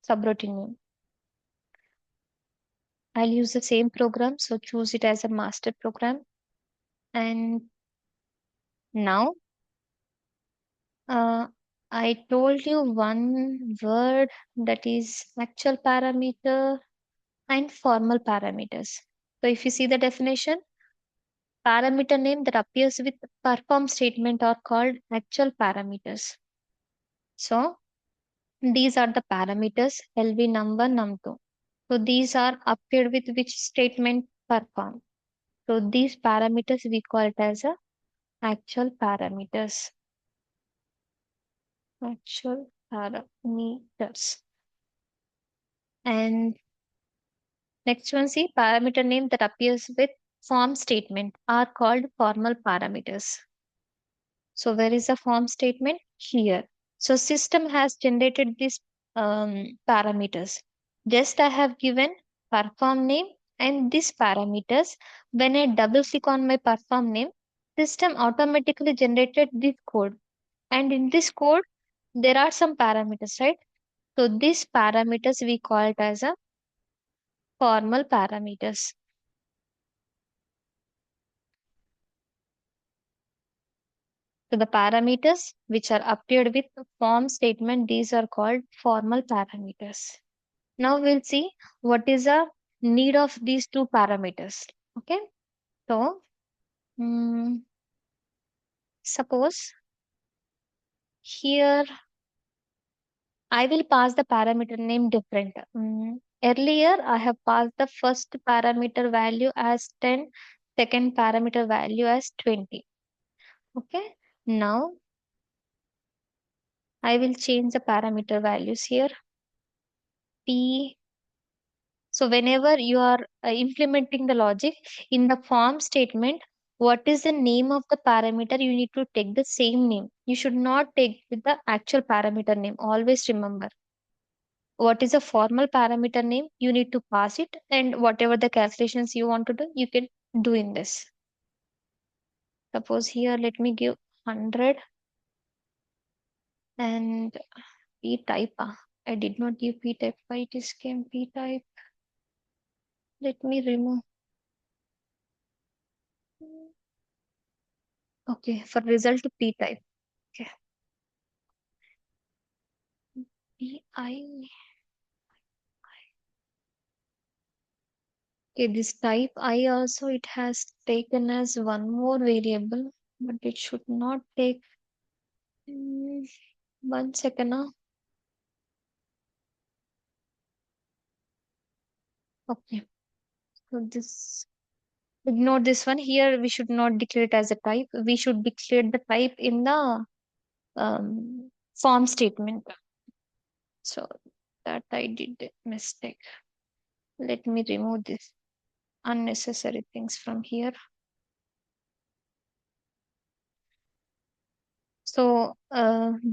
subroutine name. I'll use the same program. So choose it as a master program. And now uh, I told you one word, that is actual parameter and formal parameters. So if you see the definition, parameter name that appears with perform statement are called actual parameters. So these are the parameters LV number num2. So these are appeared with which statement perform. So these parameters we call it as a actual parameters. Actual parameters. And next one, see parameter name that appears with form statement are called formal parameters. So where is the form statement? Here. So system has generated these parameters. Just I have given perform name and these parameters. When I double click on my perform name, system automatically generated this code. And in this code, there are some parameters, right? So these parameters we call it as a formal parameters. So the parameters which are appeared with form statement, these are called formal parameters. Now we'll see what is the need of these two parameters. Okay. So suppose here I will pass the parameter name different. Earlier I have passed the first parameter value as 10, second parameter value as 20. Okay. Now I will change the parameter values here. P. So whenever you are implementing the logic in the form statement, what is the name of the parameter? You need to take the same name. You should not take with the actual parameter name. Always remember what is a formal parameter name. You need to pass it, and whatever the calculations you want to do, you can do in this. Suppose here, let me give 100 and p type. I did not give p type. Why it is came p type? Let me remove. Okay, for result p type. Okay. I okay, this type I also it has taken as one more variable, but it should not take. Mm, 1 second now. Okay, so this ignore this one here. We should not declare it as a type. We should declare the type in the form statement. So that I did a mistake. Let me remove this unnecessary things from here. So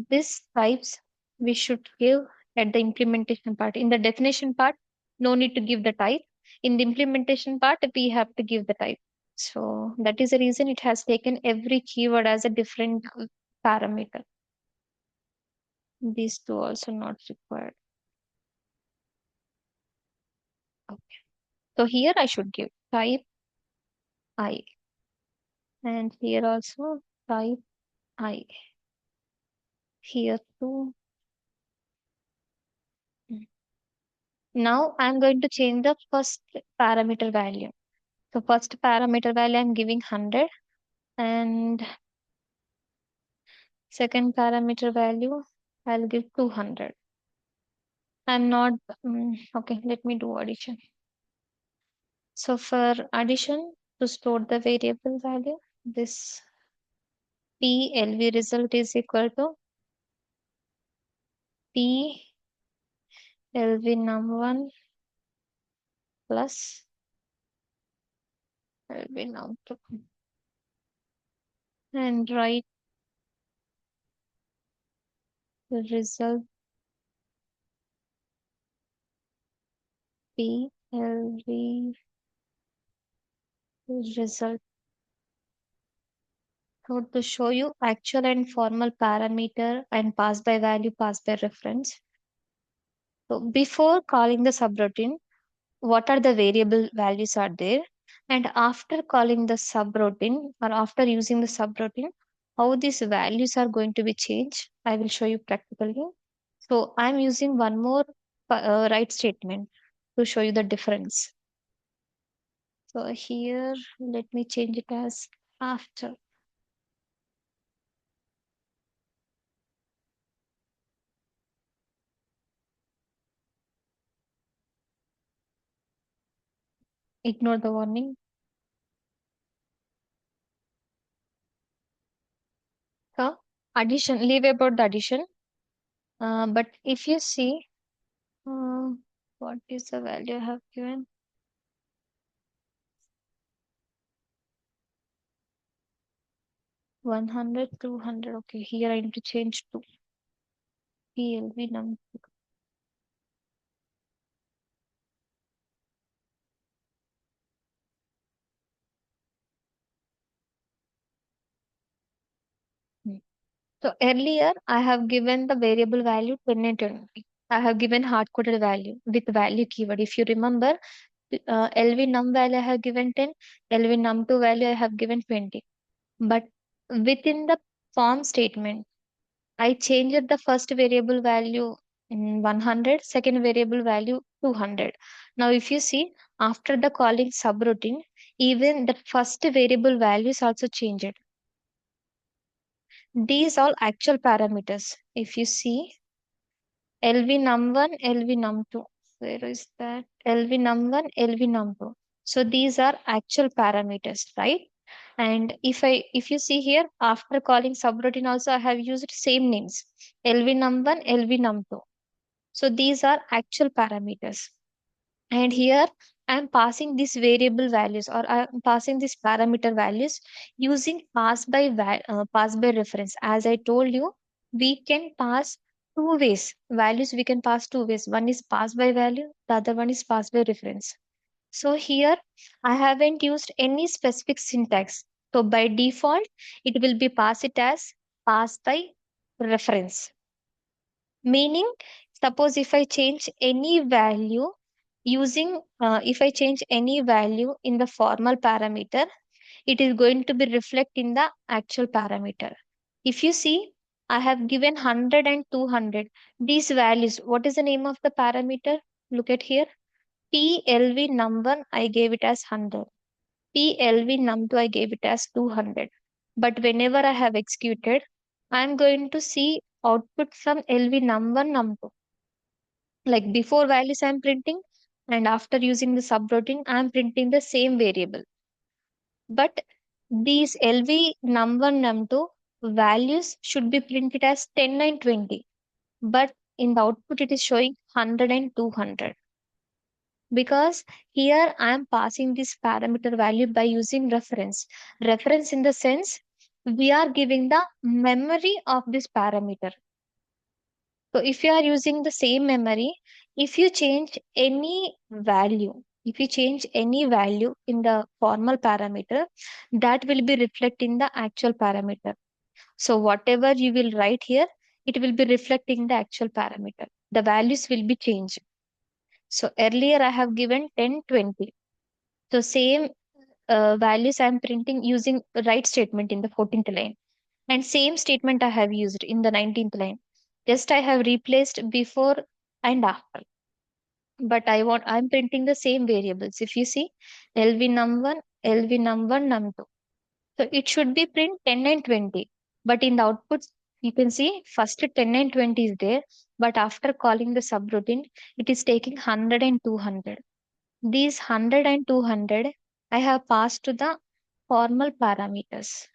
these types we should give at the implementation part. In the definition part, no need to give the type. In the implementation part, we have to give the type. So that is the reason it has taken every keyword as a different parameter. These two also not required. Okay. So here I should give type I. And here also type I. Here too. Now I'm going to change the first parameter value. So first parameter value I'm giving 100 and second parameter value I'll give 200. I'm not okay. Let me do addition. So for addition to store the variable value, this PLV result is equal to PLV num1 plus LV num 2 and write the result P LV result. So to show you actual and formal parameter and pass by value, pass by reference. So before calling the subroutine, what are the variable values are there? And after calling the subroutine or after using the subroutine, how these values are going to be changed? I will show you practically. So I'm using one more write statement to show you the difference. So here, let me change it as after. Ignore the warning. So addition, leave about the addition. But if you see, uh, what is the value I have given? 100, 200. Okay, here I need to change to PLV num. So earlier I have given the variable value 10 and 20. I have given hard coded value with value keyword. If you remember, LV num value I have given 10, LV num2 value I have given 20. But within the form statement, I changed the first variable value in 100, second variable value 200. Now, if you see, after the calling subroutine, even the first variable value is also changed. These all actual parameters. If you see, LV num1, LV num2. Where is that? LV num1, LV num2. So these are actual parameters, right? And if you see here, after calling subroutine also I have used same names. LV num1, LV num2. So these are actual parameters. And here I'm passing these variable values or I'm passing these parameter values using pass by reference. As I told you, we can pass two ways. Values we can pass two ways. One is pass by value, the other one is pass by reference. So here I haven't used any specific syntax. So by default, it will be pass it as pass by reference. Meaning, suppose if I change any value if I change any value in the formal parameter, it is going to be reflect in the actual parameter. If you see, I have given 100 and 200. These values, what is the name of the parameter? Look at here. PLV num1, I gave it as 100. PLV num2, I gave it as 200. But whenever I have executed, I am going to see output from LV num1, num2. Like before values I'm printing, and after using the subroutine, I'm printing the same variable. But these LV num1, num2 values should be printed as 10 and 20. But in the output, it is showing 100 and 200. Because here I am passing this parameter value by using reference. Reference in the sense we are giving the memory of this parameter. So if you are using the same memory, if you change any value in the formal parameter, that will be reflecting the actual parameter. So whatever you will write here, it will be reflecting the actual parameter. The values will be changed. So earlier I have given 10, 20. So same values I am printing using write statement in the 14th line. And same statement I have used in the 19th line. Just I have replaced before and after. But I'm printing the same variables. If you see LV num1, LV num1, num2. So it should be print 10 and 20. But in the outputs, you can see first 10 and 20 is there. But after calling the subroutine, it is taking 100 and 200. These 100 and 200 I have passed to the formal parameters,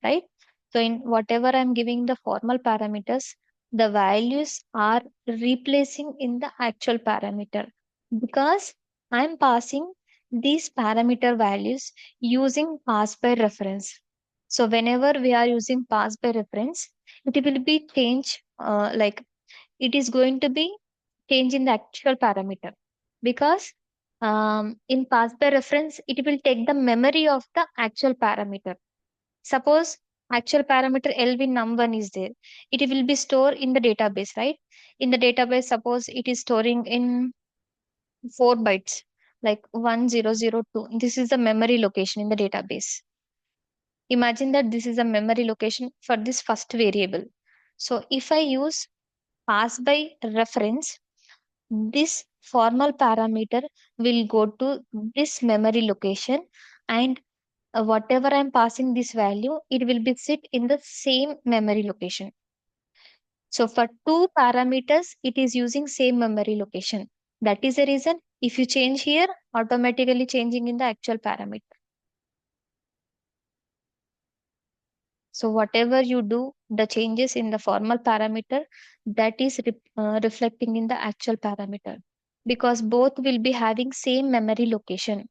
right? So in whatever I'm giving the formal parameters, the values are replacing in the actual parameter. because I'm passing these parameter values using pass by reference. So whenever we are using pass by reference, it will be change like it is going to be change in the actual parameter because in pass by reference it will take the memory of the actual parameter. Suppose actual parameter lv num1 is there, it will be stored in the database, right? In the database, suppose it is storing in 4 bytes, like 1002. This is the memory location in the database. Imagine that this is a memory location for this first variable. So if I use pass by reference, this formal parameter will go to this memory location, and whatever I'm passing this value, it will be sit in the same memory location. So for two parameters, it is using same memory location. That is the reason if you change here, automatically changing in the actual parameter. So whatever you do, the changes in the formal parameter, that is reflecting in the actual parameter, because both will be having same memory location.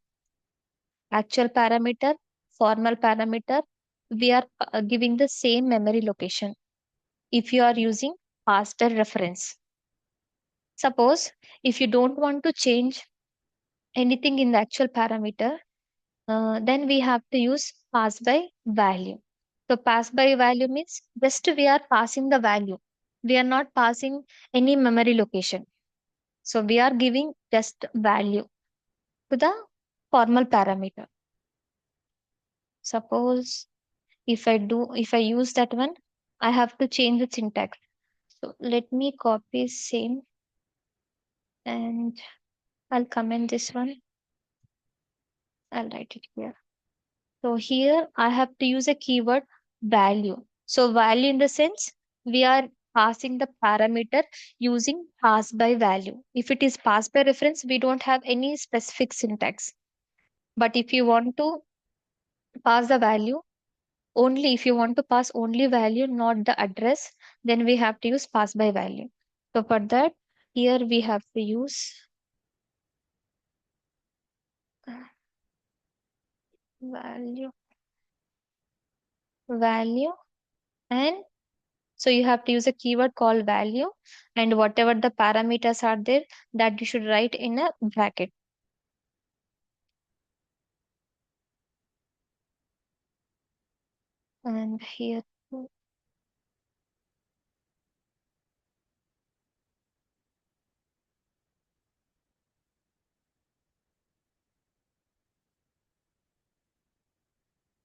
Actual parameter, formal parameter, we are giving the same memory location if you are using faster reference. Suppose if you don't want to change anything in the actual parameter, then we have to use pass by value. So pass by value means just we are passing the value. We are not passing any memory location. So we are giving just value to the formal parameter. Suppose if I use that one, I have to change the syntax. So let me copy same and I'll comment this one. I'll write it here. So here I have to use a keyword value. So value in the sense we are passing the parameter using pass by value. If it is pass by reference, we don't have any specific syntax. But if you want to pass the value, only if you want to pass only value, not the address, then we have to use pass by value. So for that, here we have to use value, value, and so you have to use a keyword called value, and whatever the parameters are there, that you should write in a bracket. And here,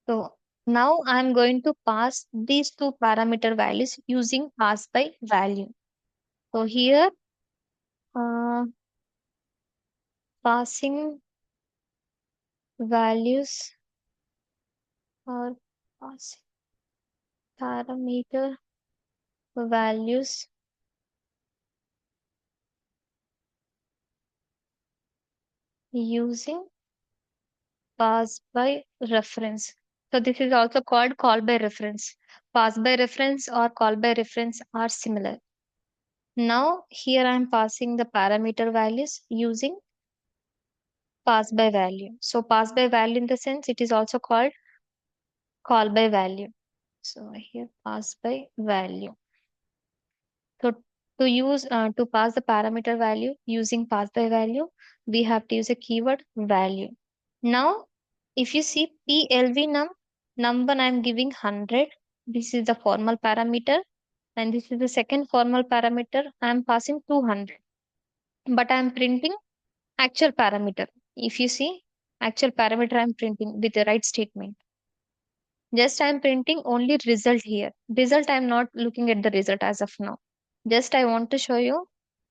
so now I'm going to pass these two parameter values using pass by value. So here, uh, passing values or passing parameter values using pass by reference. So this is also called call by reference. Pass by reference or call by reference are similar. Now here I am passing the parameter values using pass by value. So pass by value in the sense it is also called call by value. So here pass by value. So to pass the parameter value using pass by value, we have to use a keyword value. Now, if you see PLV num1 I'm giving 100. This is the formal parameter, and this is the second formal parameter. I'm passing 200, but I'm printing actual parameter. If you see actual parameter, I'm printing with the right statement. Just I'm printing only result here. Result I'm not looking at the result as of now. Just I want to show you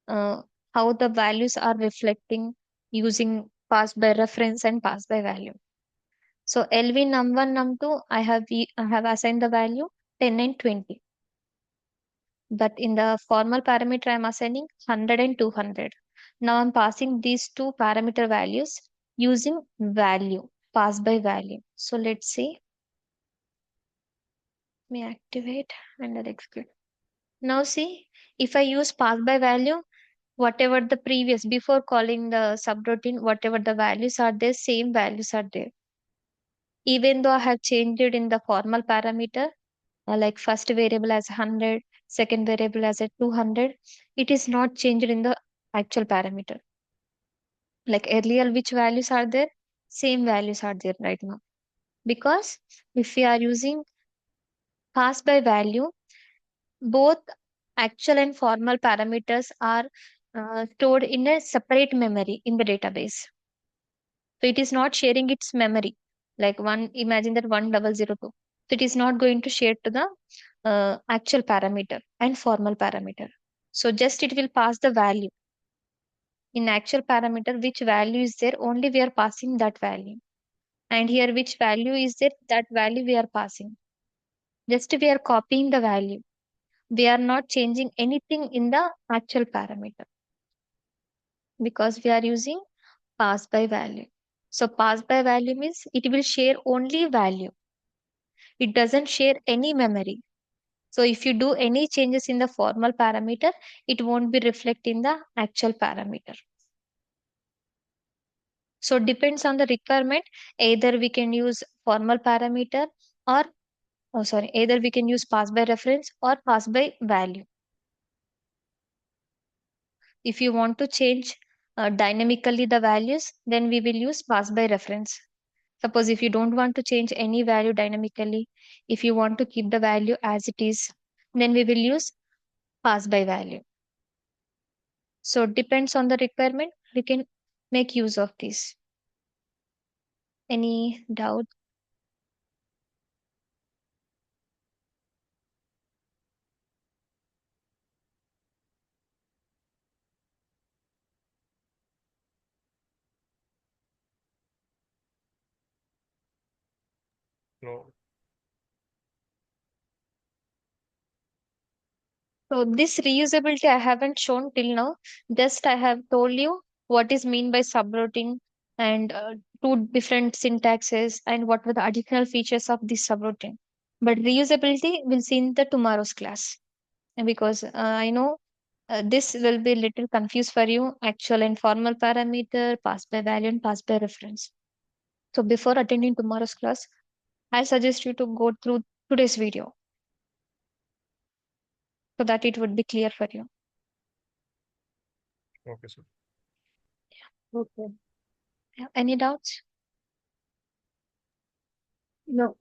uh, how the values are reflecting using pass by reference and pass by value. So LV num1, num2, I have assigned the value 10 and 20. But in the formal parameter, I'm assigning 100 and 200. Now I'm passing these two parameter values using value, pass by value. So let's see, let me activate and I'll execute. Now see, if I use pass by value, Whatever the previous, before calling the subroutine, whatever the values are there, same values are there. Even though I have changed it in the formal parameter, like first variable as 100, second variable as a 200, it is not changed in the actual parameter. Like earlier, which values are there? Same values are there right now. Because if we are using pass by value, both actual and formal parameters are stored in a separate memory in the database. So it is not sharing its memory. Like one, imagine that 1002. So it is not going to share to the actual parameter and formal parameter. So just it will pass the value. In actual parameter, which value is there, only we are passing that value. And here, which value is there, that value we are passing. Just we are copying the value. We are not changing anything in the actual parameter because we are using pass by value. So pass by value means it will share only value. It doesn't share any memory. So if you do any changes in the formal parameter, it won't be reflect in the actual parameter. So depends on the requirement. Either we can use formal parameter or either we can use pass by reference or pass by value. If you want to change dynamically the values, then we will use pass by reference. Suppose if you don't want to change any value dynamically, if you want to keep the value as it is, then we will use pass by value. So depends on the requirement, we can make use of this. Any doubt? No. So this reusability I haven't shown till now. Just I have told you what is mean by subroutine and two different syntaxes and what were the additional features of this subroutine. But reusability we'll see in the tomorrow's class. And because I know this will be little confused for you. Actual and formal parameter, pass by value and pass by reference. So before attending tomorrow's class, I suggest you to go through today's video so that it would be clear for you. Okay, sir. Okay. Yeah, any doubts? No.